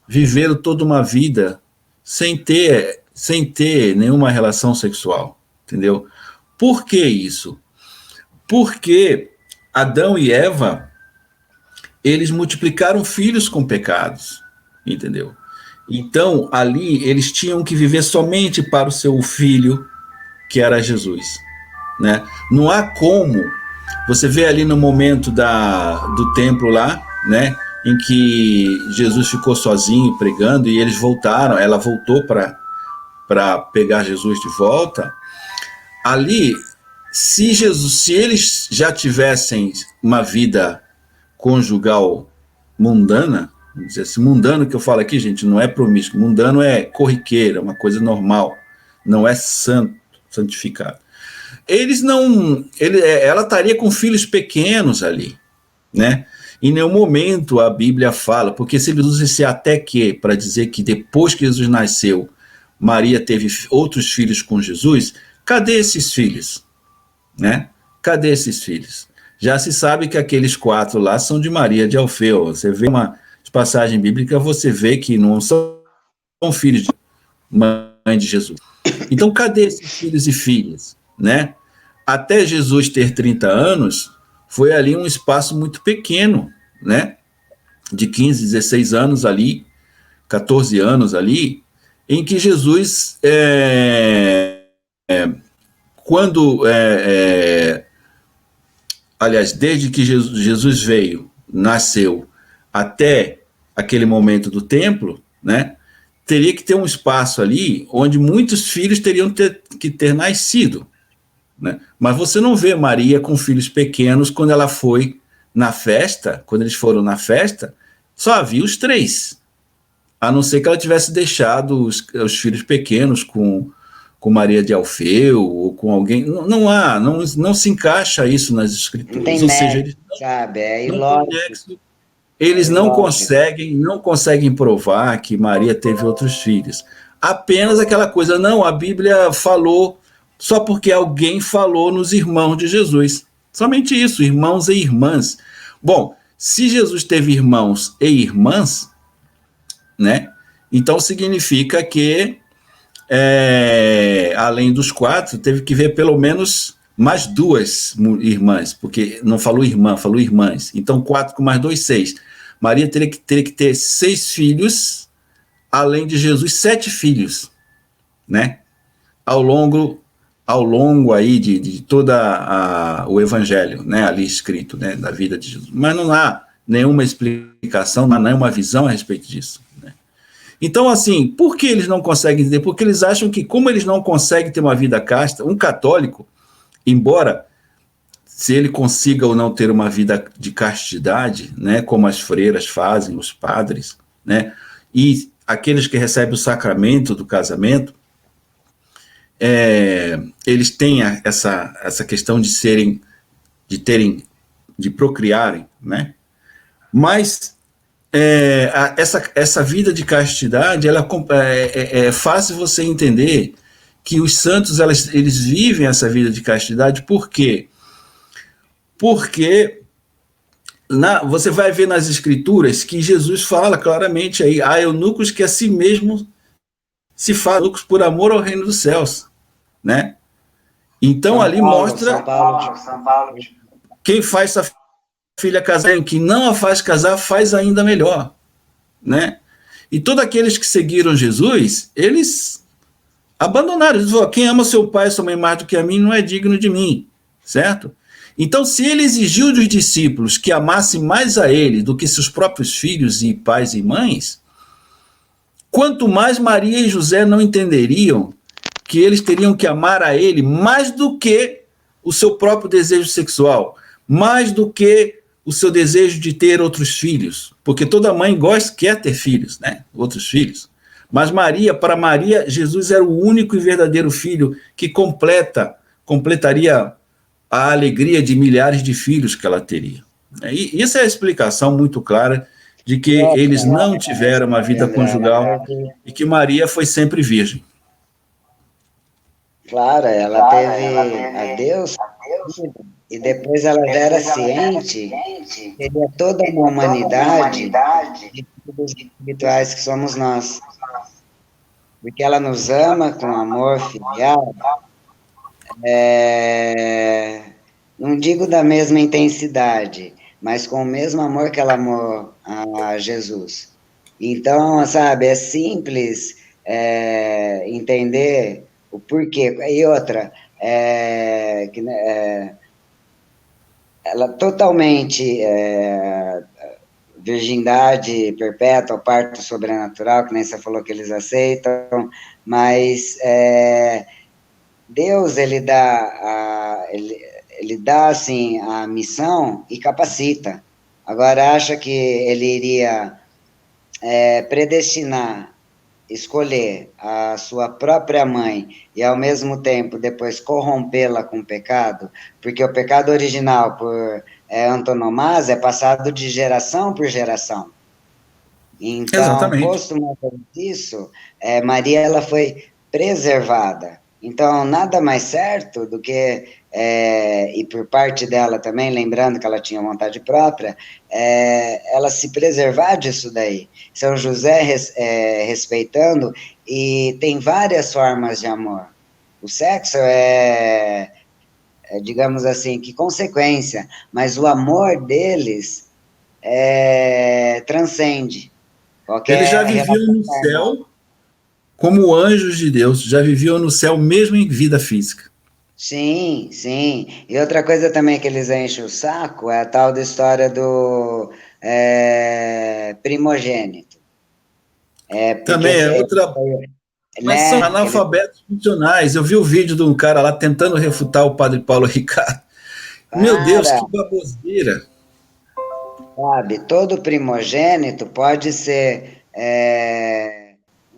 viveram toda uma vida sem ter nenhuma relação sexual, entendeu? Por que isso? Porque Adão e Eva, eles multiplicaram filhos com pecados, entendeu? Então, ali, eles tinham que viver somente para o seu filho, que era Jesus, né? Não há como você vê ali no momento do templo lá, né, em que Jesus ficou sozinho pregando e eles voltaram, ela voltou para pegar Jesus de volta. Ali, se eles já tivessem uma vida conjugal mundana, vamos dizer assim, mundano que eu falo aqui, gente, não é promíscuo, mundano é corriqueira, uma coisa normal, não é santo, santificado. Eles não, ela estaria com filhos pequenos ali, né? Em nenhum momento a Bíblia fala, porque se ele usa esse até que para dizer que depois que Jesus nasceu, Maria teve outros filhos com Jesus, cadê esses filhos? Né? Cadê esses filhos? Já se sabe que aqueles 4 lá são de Maria de Alfeu. Você vê uma passagem bíblica, você vê que não são filhos de mãe de Jesus. Então, cadê esses filhos e filhas? Né? Até Jesus ter 30 anos, foi ali um espaço muito pequeno, né? De 15, 16 anos ali, 14 anos ali, em que Jesus, aliás, desde que Jesus veio, nasceu, até aquele momento do templo, né? Teria que ter um espaço ali onde muitos filhos teriam que ter nascido, né? Mas você não vê Maria com filhos pequenos quando ela foi na festa, quando eles foram na festa, só havia os 3, a não ser que ela tivesse deixado os filhos pequenos com Maria de Alfeu ou com alguém. Não se encaixa isso nas escrituras. Não tem ou seja, eles sabe? É não tem ilógico. nexo, eles não conseguem provar que Maria teve outros filhos. Apenas aquela coisa, não, a Bíblia falou só porque alguém falou nos irmãos de Jesus. Somente isso, irmãos e irmãs. Bom, se Jesus teve irmãos e irmãs, né? Então significa que, além dos 4, teve que ver pelo menos mais 2 irmãs, porque não falou irmã, falou irmãs. Então 4 com mais 2, 6. Maria teria que ter 6 filhos, além de Jesus, 7 filhos, né? Ao longo aí de toda o evangelho, né, ali escrito, né, da vida de Jesus. Mas não há nenhuma explicação, não há nenhuma visão a respeito disso, né? Então, assim, por que eles não conseguem entender? Porque eles acham que, como eles não conseguem ter uma vida casta, um católico, embora se ele consiga ou não ter uma vida de castidade, né, como as freiras fazem, os padres, né, e aqueles que recebem o sacramento do casamento, eles têm essa questão de procriarem, né? Mas essa vida de castidade, é fácil você entender que os santos eles vivem essa vida de castidade. Por quê? Porque você vai ver nas escrituras que Jesus fala claramente aí, há eunucos que a si mesmo se fazem eunucos por amor ao reino dos céus, né? Então ali mostra São Paulo. Quem faz sua filha casar, quem não a faz casar, faz ainda melhor, né? E todos aqueles que seguiram Jesus, eles abandonaram. Eles falaram, quem ama seu pai e sua mãe mais do que a mim não é digno de mim, certo? Então, se ele exigiu dos discípulos que amassem mais a ele do que seus próprios filhos e pais e mães, quanto mais Maria e José não entenderiam que eles teriam que amar a ele mais do que o seu próprio desejo sexual, mais do que o seu desejo de ter outros filhos, porque toda mãe quer ter filhos, né? Outros filhos. Mas para Maria, Jesus era o único e verdadeiro filho que completaria a alegria de milhares de filhos que ela teria. E isso é a explicação muito clara de que eles não tiveram uma vida conjugal e que Maria foi sempre virgem. Claro, ela teve a Deus e depois ela já era ciente que teria toda uma humanidade de filhos espirituais que somos nós. Porque ela nos ama com amor filial, não digo da mesma intensidade, mas com o mesmo amor que ela amou a Jesus. Então, sabe, é simples entender o porquê. E outra, ela totalmente virgindade perpétua, parto sobrenatural, que nem você falou que eles aceitam, mas Deus, ele dá, assim, a missão e capacita. Agora, acha que ele iria predestinar, escolher a sua própria mãe e, ao mesmo tempo, depois corrompê-la com o pecado? Porque o pecado original, por antonomasia, é passado de geração por geração. Então, Exatamente. postumamente isso, Maria ela foi preservada. Então, nada mais certo do que, e por parte dela também, lembrando que ela tinha vontade própria, ela se preservar disso daí. São José respeitando, e tem várias formas de amor. O sexo digamos assim, que consequência, mas o amor deles transcende Eles já qualquer viviam relação no carnal. céu como anjos de Deus, já viviam no céu mesmo em vida física. Sim, sim. E outra coisa também que eles enchem o saco é a tal da história do primogênito. Porque, Também é outra. Mas são né, que ele, analfabetos funcionais. Eu vi o vídeo de um cara lá tentando refutar o padre Paulo Ricardo. Meu Deus, para, que baboseira. sabe, todo primogênito pode ser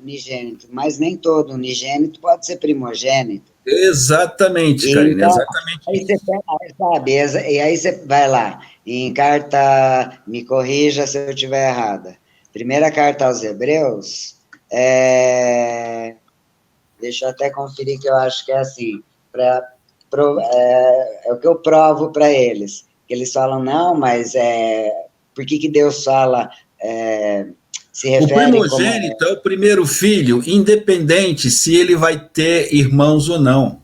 unigênito, mas nem todo unigênito pode ser primogênito. Exatamente, E Karine, então, exatamente aí você isso. pega, sabe, e aí você vai lá, em carta, me corrija se eu estiver errada. Primeira carta aos Hebreus, deixa eu até conferir que eu acho que é assim, é o que eu provo para eles, que eles falam, não, mas por que Deus fala, se O refere como, primogênito é o primeiro filho, independente se ele vai ter irmãos ou não.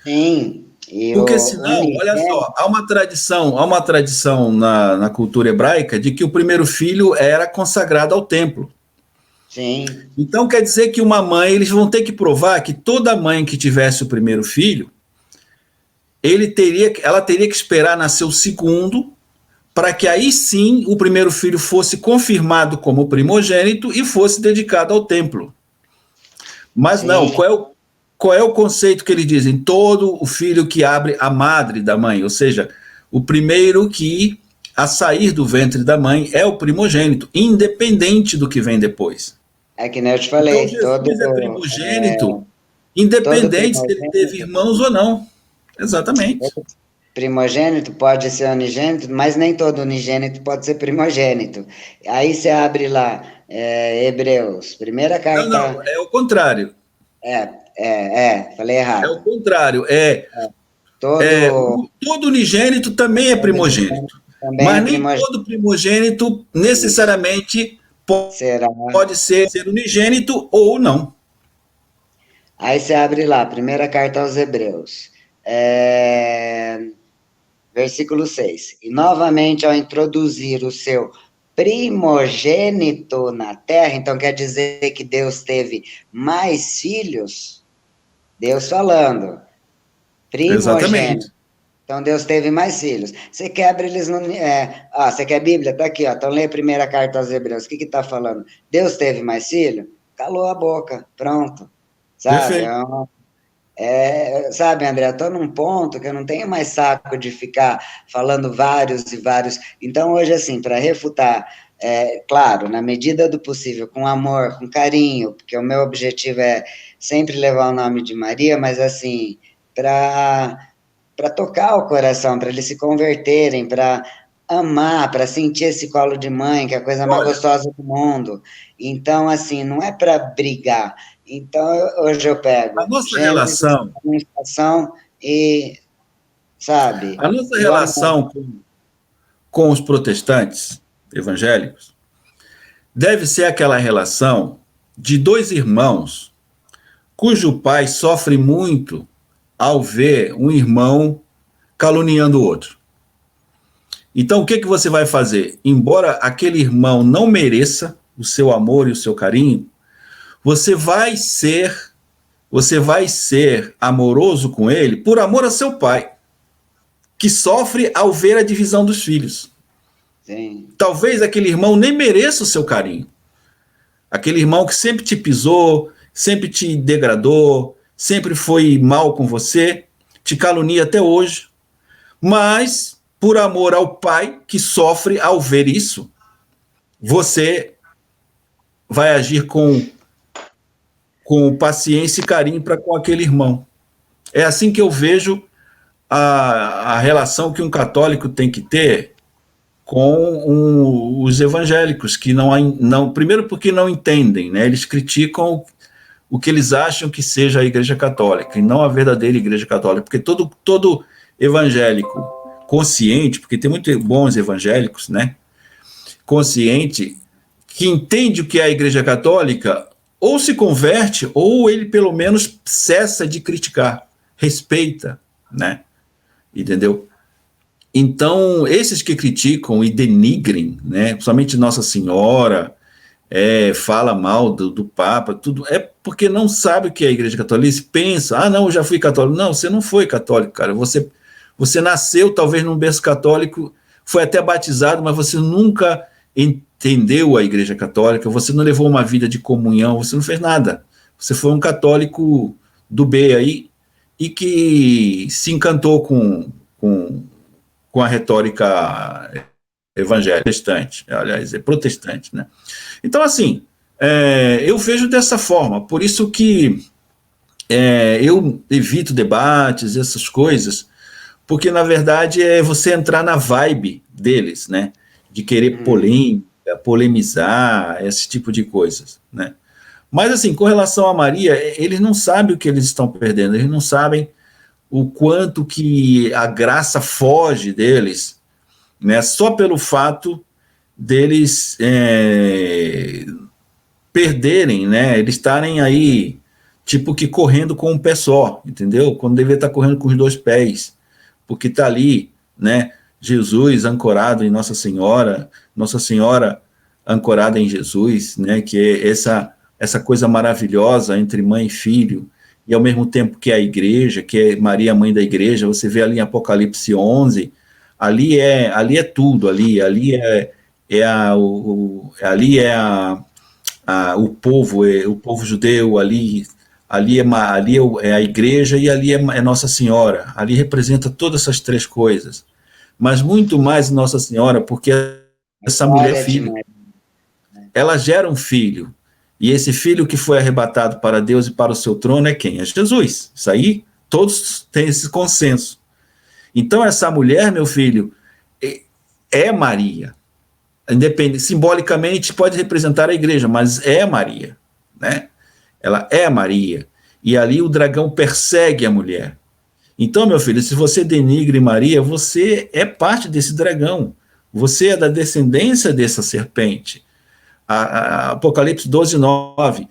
sim, e Porque o senão, olha unigênito, só, há uma tradição na cultura hebraica de que o primeiro filho era consagrado ao templo. sim, Então quer dizer que uma mãe, eles vão ter que provar que toda mãe que tivesse o primeiro filho, ela teria que esperar nascer o segundo, para que aí sim o primeiro filho fosse confirmado como primogênito e fosse dedicado ao templo. Mas não, sim. qual é o conceito que eles dizem? Todo o filho que abre a madre da mãe, ou seja, o primeiro que a sair do ventre da mãe é o primogênito, independente do que vem depois. É que nem eu te Então falei, Jesus é primogênito, todo independente se ele teve primogênito, irmãos ou não. Exatamente. primogênito pode ser unigênito, mas nem todo unigênito pode ser primogênito. Aí você abre lá, Hebreus, primeira Não, não, carta, é o contrário. falei É o errado. contrário. Todo Todo unigênito também é unigênito primogênito. também é Mas nem primogênito. todo primogênito Isso. necessariamente Será? pode ser unigênito ou não. Aí você abre lá, primeira carta aos Hebreus. Versículo 6. E novamente, ao introduzir o seu primogênito na terra, então quer dizer que Deus teve mais filhos? Deus falando, primogênito. Exatamente. Então Deus teve mais filhos. Você quebra eles no. Você quer Bíblia? Tá aqui, ó. Então lê a primeira carta aos Hebreus. O que está falando? Deus teve mais filho? Calou a boca. Pronto. Sabe? Perfeito. Sabe, André, eu estou num ponto que eu não tenho mais saco de ficar falando vários e vários. Então, hoje, assim, para refutar, claro, na medida do possível, com amor, com carinho, porque o meu objetivo é sempre levar o nome de Maria, mas, assim, para tocar o coração, para eles se converterem, para amar, para sentir esse colo de mãe, que é a coisa mais Olha, gostosa do mundo. Então, assim, não é para brigar. Então, hoje eu a pego nossa Gênesis, relação, administração e, sabe, a nossa e o amor. relação com os protestantes evangélicos deve ser aquela relação de dois irmãos cujo pai sofre muito ao ver um irmão caluniando o outro. Então, o que você vai fazer? Embora aquele irmão não mereça o seu amor e o seu carinho, você vai ser, você vai ser amoroso com ele por amor a seu pai, que sofre ao ver a divisão dos filhos. Sim, Talvez aquele irmão nem mereça o seu carinho. Aquele irmão que sempre te pisou, sempre te degradou, sempre foi mal com você, te calunia até hoje, mas por amor ao pai que sofre ao ver isso, você vai agir com paciência e carinho para com aquele irmão. É assim que eu vejo a relação que um católico tem que ter com os evangélicos, que não, primeiro porque não entendem, né? Eles criticam o que eles acham que seja a Igreja Católica, e não a verdadeira Igreja Católica, porque todo evangélico consciente, porque tem muitos bons evangélicos, né? Consciente, que entende o que é a Igreja Católica, ou se converte, ou ele pelo menos cessa de criticar, respeita, né? Entendeu? Então, esses que criticam e denigrem, né, principalmente Nossa Senhora, fala mal do Papa, tudo, é porque não sabe o que é a Igreja Católica. Eles pensam, não, eu já fui católico. Não, você não foi católico, cara. Você nasceu talvez num berço católico, foi até batizado, mas você nunca entendeu a Igreja Católica, você não levou uma vida de comunhão, você não fez nada. Você foi um católico do B aí, e que se encantou com a retórica evangélica, protestante, aliás, é protestante, né? Então, assim, eu vejo dessa forma, por isso que eu evito debates, essas coisas, porque, na verdade, é você entrar na vibe deles, né? De querer polêmica, polemizar, esse tipo de coisas, né? Mas, assim, com relação a Maria, eles não sabem o que eles estão perdendo, eles não sabem o quanto que a graça foge deles, né? Só pelo fato deles perderem, né? Eles estarem aí, tipo que correndo com um pé só, entendeu? Quando deveria estar correndo com os dois pés, porque está ali, né? Jesus ancorado em Nossa Senhora ancorada em Jesus, né? Que é essa coisa maravilhosa entre mãe e filho, e ao mesmo tempo que é a igreja, que é Maria, mãe da igreja. Você vê ali em Apocalipse 11, ali é tudo, ali o povo judeu, ali é a igreja, e ali é Nossa Senhora, ali representa todas essas três coisas, mas muito mais Nossa Senhora, porque essa mulher é filho, ela gera um filho, e esse filho que foi arrebatado para Deus e para o seu trono é quem? É Jesus. Isso aí, todos têm esse consenso. Então, essa mulher, meu filho, é Maria. Simbolicamente pode representar a igreja, mas é Maria, né? Ela é Maria. E ali o dragão persegue a mulher. Então, meu filho, se você denigre Maria, você é parte desse dragão. Você é da descendência dessa serpente. Apocalipse 12:9,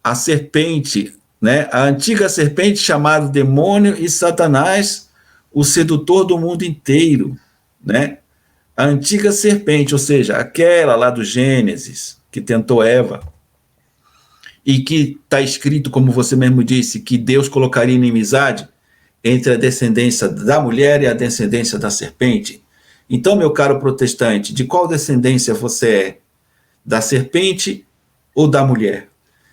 a serpente, né, a antiga serpente chamada demônio e Satanás, o sedutor do mundo inteiro, né? A antiga serpente, ou seja, aquela lá do Gênesis, que tentou Eva, e que está escrito, como você mesmo disse, que Deus colocaria inimizade entre a descendência da mulher e a descendência da serpente. Então, meu caro protestante, de qual descendência você é? Da serpente ou da mulher?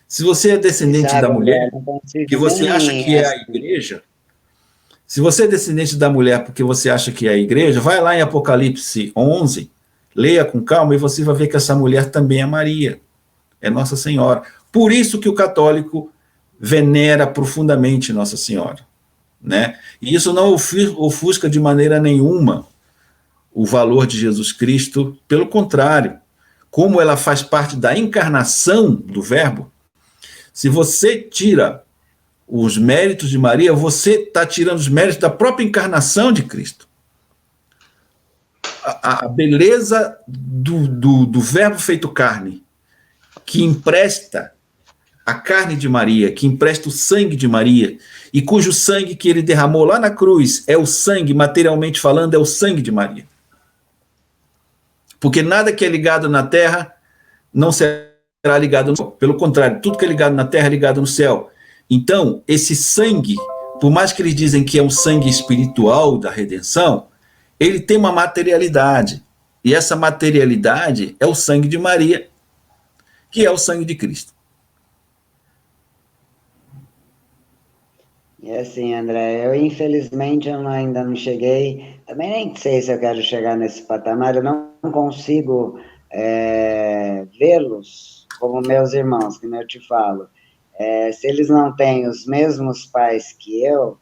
Se você é descendente da mulher, que você acha que é a igreja, se você é descendente da mulher porque você acha que é a igreja, vai lá em Apocalipse 11, leia com calma e você vai ver que essa mulher também é Maria, é Nossa Senhora. Por isso que o católico venera profundamente Nossa Senhora, né? E isso não ofusca de maneira nenhuma o valor de Jesus Cristo, pelo contrário, como ela faz parte da encarnação do Verbo, se você tira os méritos de Maria, você está tirando os méritos da própria encarnação de Cristo. A beleza do Verbo feito carne, que empresta a carne de Maria, que empresta o sangue de Maria, e cujo sangue que ele derramou lá na cruz é o sangue, materialmente falando, é o sangue de Maria. Porque nada que é ligado na terra não será ligado no céu. Pelo contrário, tudo que é ligado na terra é ligado no céu. Então, esse sangue, por mais que eles dizem que é um sangue espiritual da redenção, ele tem uma materialidade. E essa materialidade é o sangue de Maria, que é o sangue de Cristo. E assim, André, eu infelizmente ainda não cheguei, também nem sei se eu quero chegar nesse patamar, eu não consigo vê-los como meus irmãos, como eu te falo. Se eles não têm os mesmos pais que eu,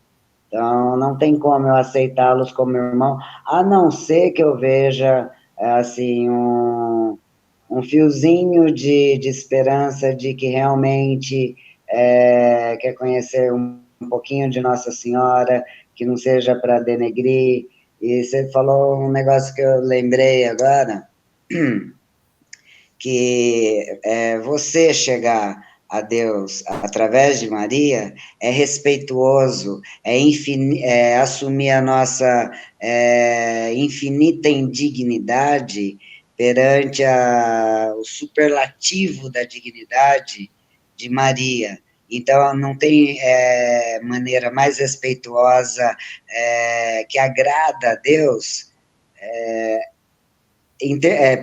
então não tem como eu aceitá-los como irmão, a não ser que eu veja, assim, um fiozinho de esperança de que realmente quer conhecer um pouquinho de Nossa Senhora, que não seja para denegrir. E você falou um negócio que eu lembrei agora, que você chegar a Deus através de Maria é respeituoso, é assumir a nossa infinita indignidade perante o superlativo da dignidade de Maria. Então, não tem maneira mais respeituosa que agrada a Deus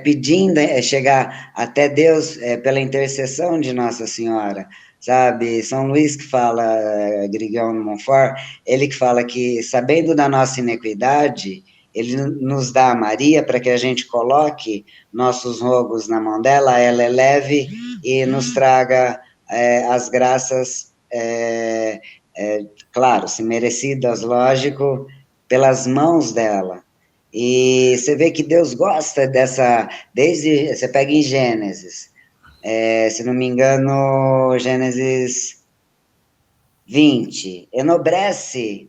pedindo chegar até Deus pela intercessão de Nossa Senhora, sabe? São Luís que fala, Grigão de Montfort, ele que fala que, sabendo da nossa iniquidade, ele nos dá a Maria para que a gente coloque nossos rogos na mão dela, ela eleve e nos traga as graças, claro, se merecidas, lógico, pelas mãos dela. E você vê que Deus gosta dessa, desde, você pega em Gênesis, se não me engano, Gênesis 20, enobrece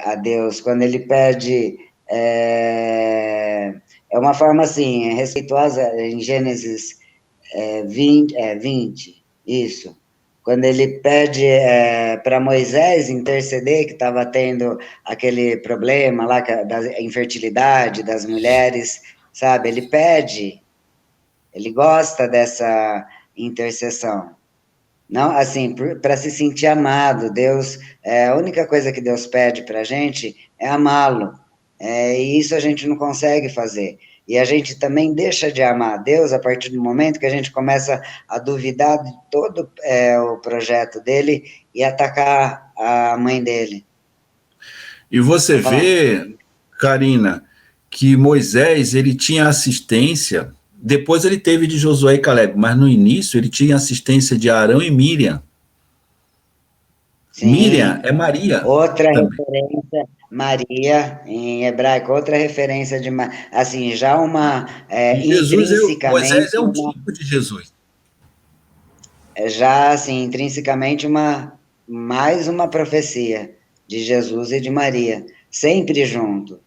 a Deus quando ele pede, é uma forma assim, respeitosa, em Gênesis 20, isso, quando ele pede para Moisés interceder, que estava tendo aquele problema lá da infertilidade das mulheres, sabe? Ele pede, ele gosta dessa intercessão. Não, assim, para se sentir amado, Deus, a única coisa que Deus pede para a gente é amá-lo, e isso a gente não consegue fazer. E a gente também deixa de amar a Deus a partir do momento que a gente começa a duvidar de todo o projeto dele e atacar a mãe dele. E você Pode falar. vê, Karina, que Moisés ele tinha assistência, depois ele teve de Josué e Caleb, mas no início ele tinha assistência de Arão e Miriam. Miriam é Sim, Maria outra também. referência, Maria, em hebraico, outra referência de, assim, já uma, E Jesus é, Moisés intrinsecamente, é um tipo de Jesus. já, assim, intrinsecamente mais uma profecia de Jesus e de Maria, sempre junto.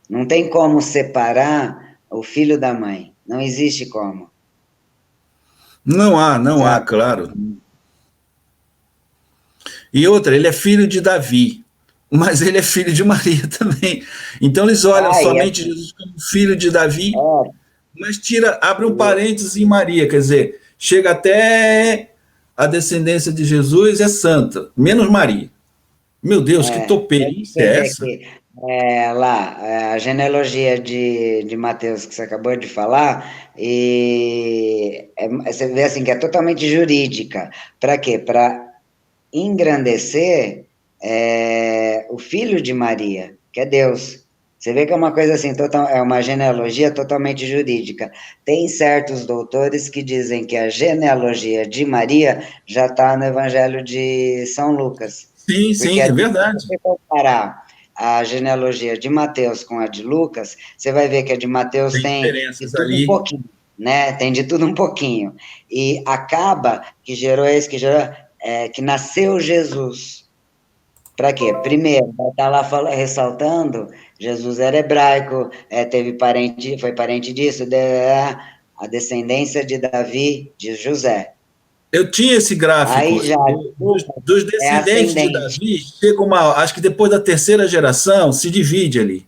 Não tem como separar o filho da mãe, não existe como, Não há, sabe? claro. E outra, ele é filho de Davi, mas ele é filho de Maria também. Então eles olham Ah, somente Jesus como filho de Davi, é, mas abre um parênteses em Maria, quer dizer, chega até a descendência de Jesus é santa, menos Maria. Meu Deus, que topeirice você é vê essa? que lá, a genealogia de Mateus que você acabou de falar, e você vê assim que é totalmente jurídica. Para quê? Para engrandecer o filho de Maria, que é Deus. Você vê que é uma coisa assim, é uma genealogia totalmente jurídica. Tem certos doutores que dizem que a genealogia de Maria já está no Evangelho de São Lucas. Sim, Porque sim, é se verdade. você comparar a genealogia de Mateus com a de Lucas, você vai ver que a de Mateus Tem tem de diferenças tudo um ali. pouquinho, né? Tem de tudo um pouquinho. E acaba que gerou esse, que gerou, que nasceu Jesus. Para quê? Primeiro, vai estar lá ressaltando, Jesus era hebraico, teve parente, foi parente disso, a descendência de Davi, de José. Eu tinha esse gráfico Aí já dos é descendentes de ascendente. Davi, chega uma, acho que depois da terceira geração se divide ali.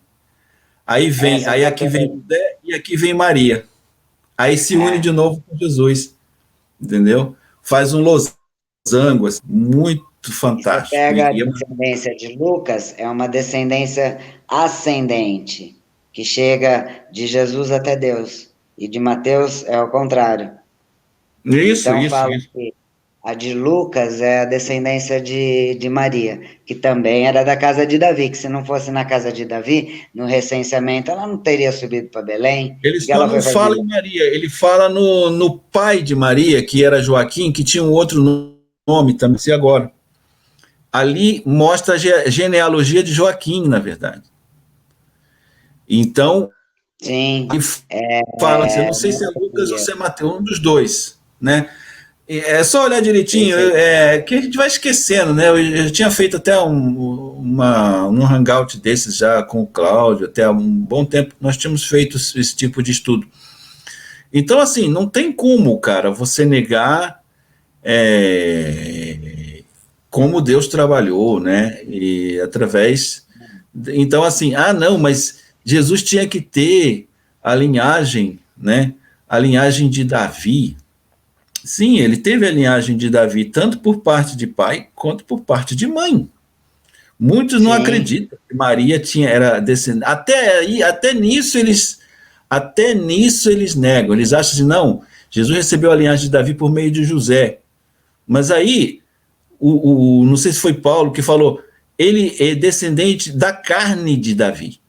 Aí vem, São aí aqui 14. vem José e aqui vem Maria. Aí se une de É. novo com Jesus, entendeu? Faz um losango assim, muito E você fantástico. pega a descendência de Lucas, é uma descendência ascendente, que chega de Jesus até Deus. E de Mateus é o contrário. Isso, Então isso, fala isso. que A de Lucas é a descendência de Maria, que também era da casa de Davi, que se não fosse na casa de Davi, no recenseamento, ela não teria subido para Belém. Ele O que só ela não foi fazer fala lá? em Maria, ele fala no pai de Maria, que era Joaquim, que tinha um outro nome também, se agora. Ali mostra a genealogia de Joaquim, na verdade. Então, Sim, ele fala, eu não sei se é Lucas ou Maria. se é Mateus, um dos dois, né? É só olhar direitinho, Perfeito. que a gente vai esquecendo, né? Eu tinha feito até um hangout desses já com o Cláudio, até há um bom tempo, nós tínhamos feito esse tipo de estudo. Então, assim, não tem como, cara, você negar como Deus trabalhou, né? E através. Então, assim, não, mas Jesus tinha que ter a linhagem, né? A linhagem de Davi. Sim, ele teve a linhagem de Davi, tanto por parte de pai quanto por parte de mãe. Muitos não Sim, acreditam que Maria era descendente. Até nisso eles negam. Eles acham assim, não, Jesus recebeu a linhagem de Davi por meio de José. Mas aí, não sei se foi Paulo que falou, ele é descendente da carne de Davi.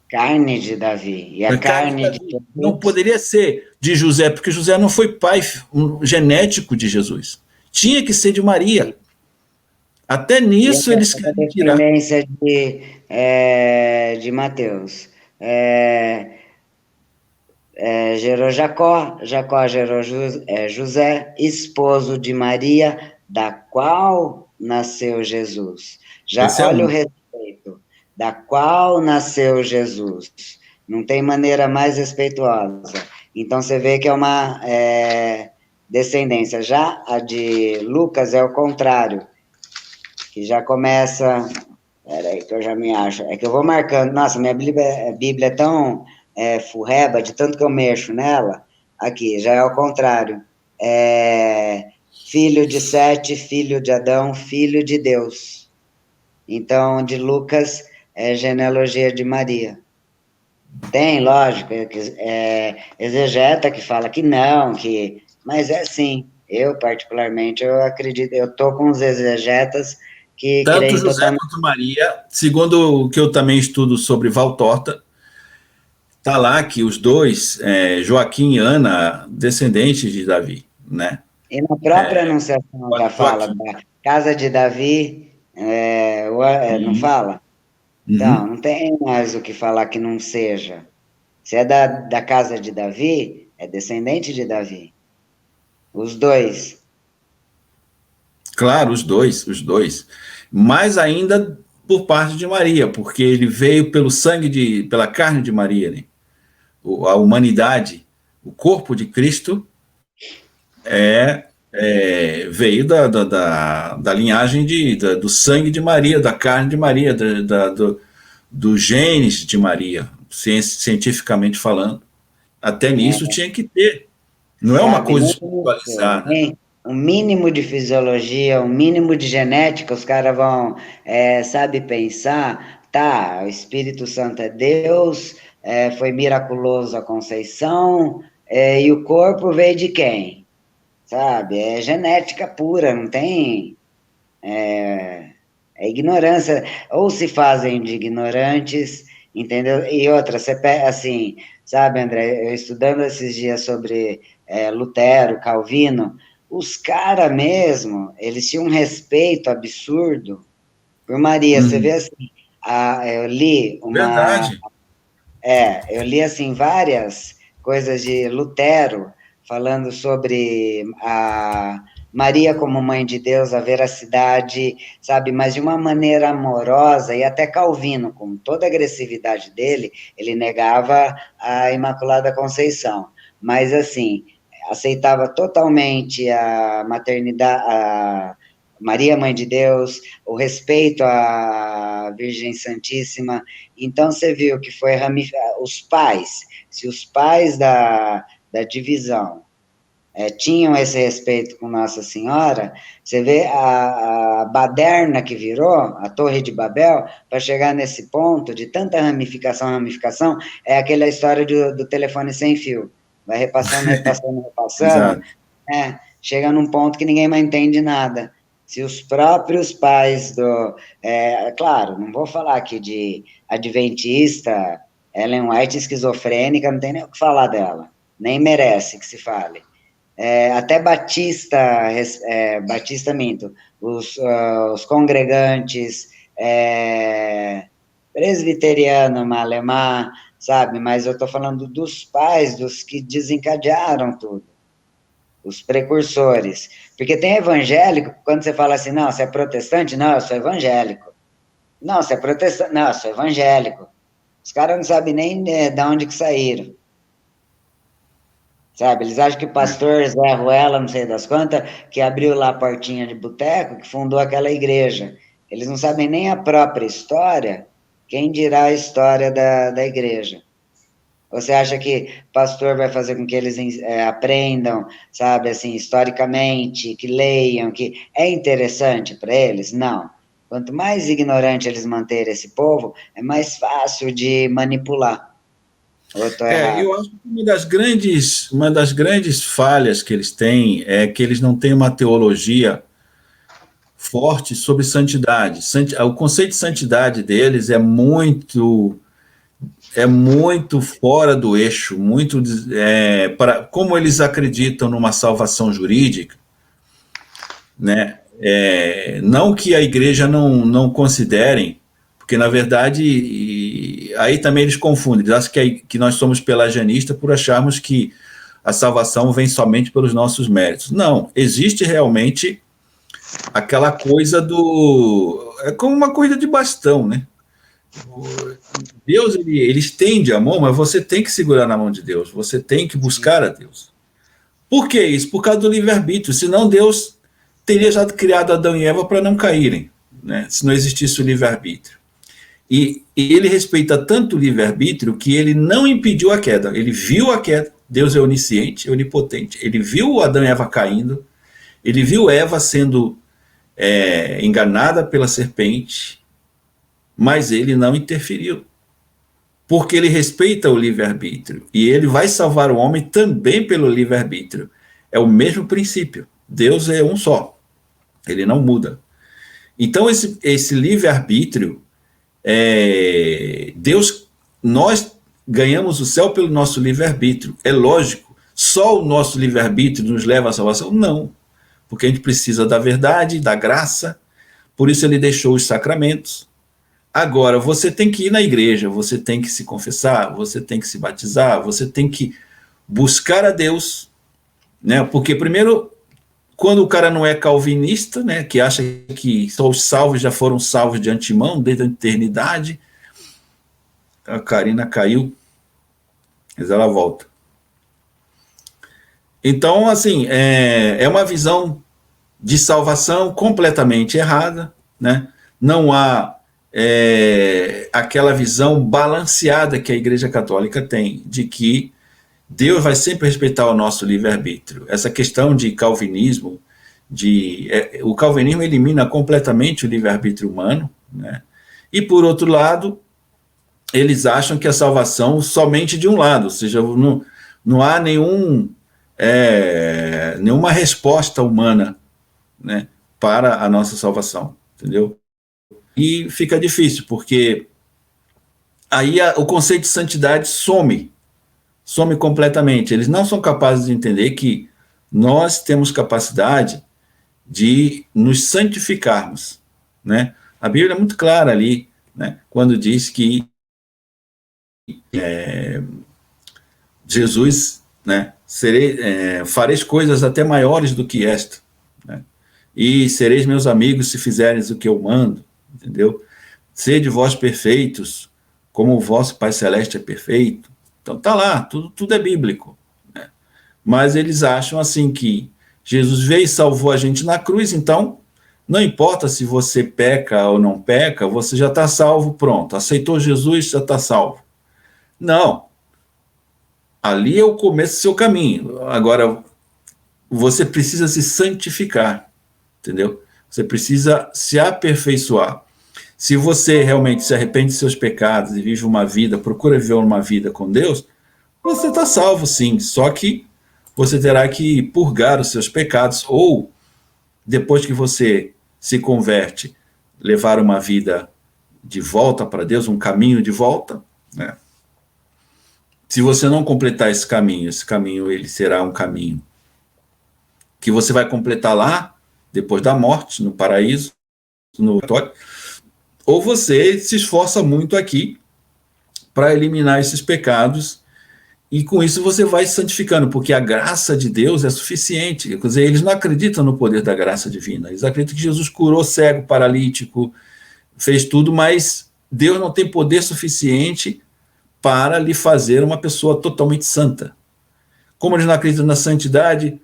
carne de Davi. E a Da carne de carne de Davi. Não Jesus, poderia ser de José, porque José não foi pai genético de Jesus. Tinha que ser de sim. Maria. Até E nisso eles essa querem tirar. descendência de Mateus. Gerou Jacó, Jacó gerou José, esposo de Maria, da qual nasceu Jesus. Já Esse é olha o um. respeito, da qual nasceu Jesus. Não tem maneira mais respeituosa. Então você vê que é uma descendência. Já a de Lucas é o contrário, que já começa. Peraí, que eu já me acho. É que eu vou marcando. Nossa, minha Bíblia é tão furreba, de tanto que eu mexo nela. Aqui, já é o contrário. Filho de Sete, filho de Adão, filho de Deus. Então, de Lucas é genealogia de Maria. Tem, lógico, exegeta que fala que não, mas é sim. Eu, particularmente, eu acredito, eu tô com os exegetas que Tanto creem José totalmente. quanto Maria, segundo o que eu também estudo sobre Valtorta, está lá que os dois, Joaquim e Ana, descendentes de Davi, né? E na própria Anunciação já fala Joaquim. da casa de Davi, não Sim. fala? Então, Uhum. não tem mais o que falar que não seja. Se é da casa de Davi, é descendente de Davi. Os dois. Claro, os dois, os dois. Mais ainda por parte de Maria, porque ele veio pela carne de Maria, né? A humanidade, o corpo de Cristo veio da linhagem do sangue de Maria, da carne de Maria, dos genes de Maria, cientificamente falando. Até nisso tinha que ter. Não é uma Sabe, coisa nem isso, espiritualizada. nem um mínimo de fisiologia, um mínimo de genética, os caras vão, sabe, pensar, tá, o Espírito Santo é Deus, foi miraculoso a conceição, e o corpo veio de quem? Sabe, é genética pura, não tem, é ignorância, ou se fazem de ignorantes, entendeu? E outra, assim, sabe, André, eu estudando esses dias sobre Lutero, Calvino, os caras mesmo, eles tinham um respeito absurdo por Maria. Você vê Uhum. assim, eu li Verdade. eu li assim várias coisas de Lutero falando sobre a Maria como mãe de Deus, a veracidade, sabe, mas de uma maneira amorosa, e até Calvino, com toda a agressividade dele, ele negava a Imaculada Conceição, mas assim, aceitava totalmente a maternidade, a Maria, Mãe de Deus, o respeito à Virgem Santíssima. Então, você viu que foi os pais, se os pais da divisão tinham esse respeito com Nossa Senhora, você vê a baderna que virou, a Torre de Babel, para chegar nesse ponto de tanta ramificação, é aquela história do telefone sem fio. Vai repassando, repassando, repassando, Exato. né? chega num ponto que ninguém mais entende nada. Se os próprios pais claro, não vou falar aqui de adventista, Ellen White esquizofrênica, não tem nem o que falar dela, nem merece que se fale. Até Batista, Batista minto, os congregantes, presbiteriano, malemar, sabe? Mas eu estou falando dos pais, dos que desencadearam tudo, os precursores. Porque tem evangélico, quando você fala assim, não, você é protestante? Não, eu sou evangélico. Não, você é protestante? Não, eu sou evangélico. Os caras não sabem nem de onde que saíram. Sabe, eles acham que o pastor Zé Ruela, não sei das quantas, que abriu lá a portinha de boteco, que fundou aquela igreja. Eles não sabem nem a própria história, quem dirá a história da igreja. Você acha que o pastor vai fazer com que eles aprendam, sabe, assim, historicamente, que leiam, que é interessante para eles? Não. Quanto mais ignorante eles manterem esse povo, é mais fácil de manipular. Ou eu estou errado? Eu acho que uma das grandes falhas que eles têm é que eles não têm uma teologia forte sobre santidade. O conceito de santidade deles é muito fora do eixo, muito como eles acreditam numa salvação jurídica, né? Não que a igreja não considerem, porque na verdade aí também eles confundem, eles acham que nós somos pelagianistas por acharmos que a salvação vem somente pelos nossos méritos. Não, existe realmente aquela coisa é como uma corrida de bastão, né? Deus, ele estende a mão, mas você tem que segurar na mão de Deus, você tem que buscar a Deus. Por que isso? Por causa do livre-arbítrio, senão Deus teria já criado Adão e Eva para não caírem, né? Se não existisse o livre-arbítrio. E ele respeita tanto o livre-arbítrio que ele não impediu a queda, ele viu a queda, Deus é onisciente, onipotente, ele viu Adão e Eva caindo, ele viu Eva sendo enganada pela serpente, mas ele não interferiu, porque ele respeita o livre-arbítrio, e ele vai salvar o homem também pelo livre-arbítrio. É o mesmo princípio, Deus é um só, ele não muda. Então esse livre-arbítrio, nós ganhamos o céu pelo nosso livre-arbítrio, é lógico, só o nosso livre-arbítrio nos leva à salvação? Não, porque a gente precisa da verdade, da graça, por isso ele deixou os sacramentos. Agora, você tem que ir na igreja, você tem que se confessar, você tem que se batizar, você tem que buscar a Deus, né? Porque primeiro, quando o cara não é calvinista, né, que acha que só os salvos já foram salvos de antemão, desde a eternidade, a Karina caiu, mas ela volta. Então, assim, é uma visão de salvação completamente errada, né? Não há aquela visão balanceada que a Igreja Católica tem, de que Deus vai sempre respeitar o nosso livre-arbítrio. Essa questão de calvinismo, o calvinismo elimina completamente o livre-arbítrio humano, né? E, por outro lado, eles acham que a salvação somente de um lado, ou seja, não há nenhuma resposta humana, né, para a nossa salvação, entendeu? E fica difícil, porque aí o conceito de santidade some completamente. Eles não são capazes de entender que nós temos capacidade de nos santificarmos, né? A Bíblia é muito clara ali, né, quando diz que Jesus, né, fareis coisas até maiores do que esta, né? E sereis meus amigos se fizeres o que eu mando, entendeu? Sede vós perfeitos, como o vosso Pai Celeste é perfeito. Então tá lá, tudo é bíblico, né? Mas eles acham assim que Jesus veio e salvou a gente na cruz, então não importa se você peca ou não peca, você já está salvo, pronto. Aceitou Jesus, já está salvo. Não. Ali é o começo do seu caminho. Agora, você precisa se santificar, entendeu? Você precisa se aperfeiçoar. Se você realmente se arrepende de seus pecados e vive uma vida, procura viver uma vida com Deus, você está salvo sim, só que você terá que purgar os seus pecados, ou, depois que você se converte, levar uma vida de volta para Deus, um caminho de volta, né? Se você não completar esse caminho ele será um caminho que você vai completar lá, depois da morte, no paraíso, no purgatório, ou você se esforça muito aqui para eliminar esses pecados, e com isso você vai se santificando, porque a graça de Deus é suficiente. Quer dizer, eles não acreditam no poder da graça divina, eles acreditam que Jesus curou cego, paralítico, fez tudo, mas Deus não tem poder suficiente para lhe fazer uma pessoa totalmente santa. Como eles não acreditam na santidade,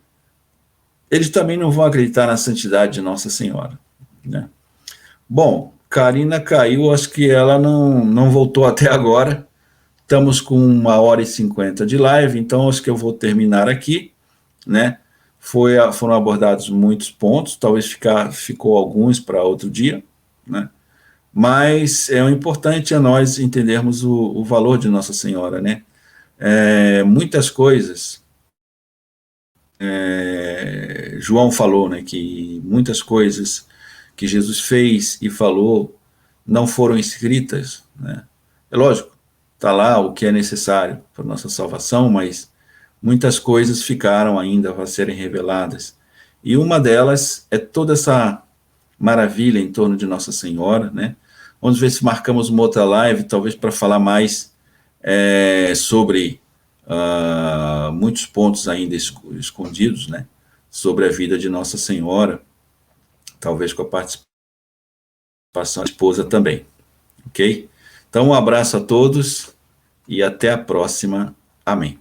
eles também não vão acreditar na santidade de Nossa Senhora, né? Bom, Karina caiu, acho que ela não voltou até agora. Estamos com 1h50 de live, então acho que eu vou terminar aqui, né? Foram abordados muitos pontos, talvez ficou alguns para outro dia, né? Mas o importante é nós entendermos o valor de Nossa Senhora, né? Muitas coisas, João falou, né, que muitas coisas que Jesus fez e falou não foram escritas, né? É lógico, está lá o que é necessário para nossa salvação, mas muitas coisas ficaram ainda a serem reveladas. E uma delas é toda essa maravilha em torno de Nossa Senhora, né? Vamos ver se marcamos uma outra live, talvez para falar mais sobre muitos pontos ainda escondidos, né? Sobre a vida de Nossa Senhora, talvez com a participação da esposa também, ok? Então, um abraço a todos e até a próxima. Amém.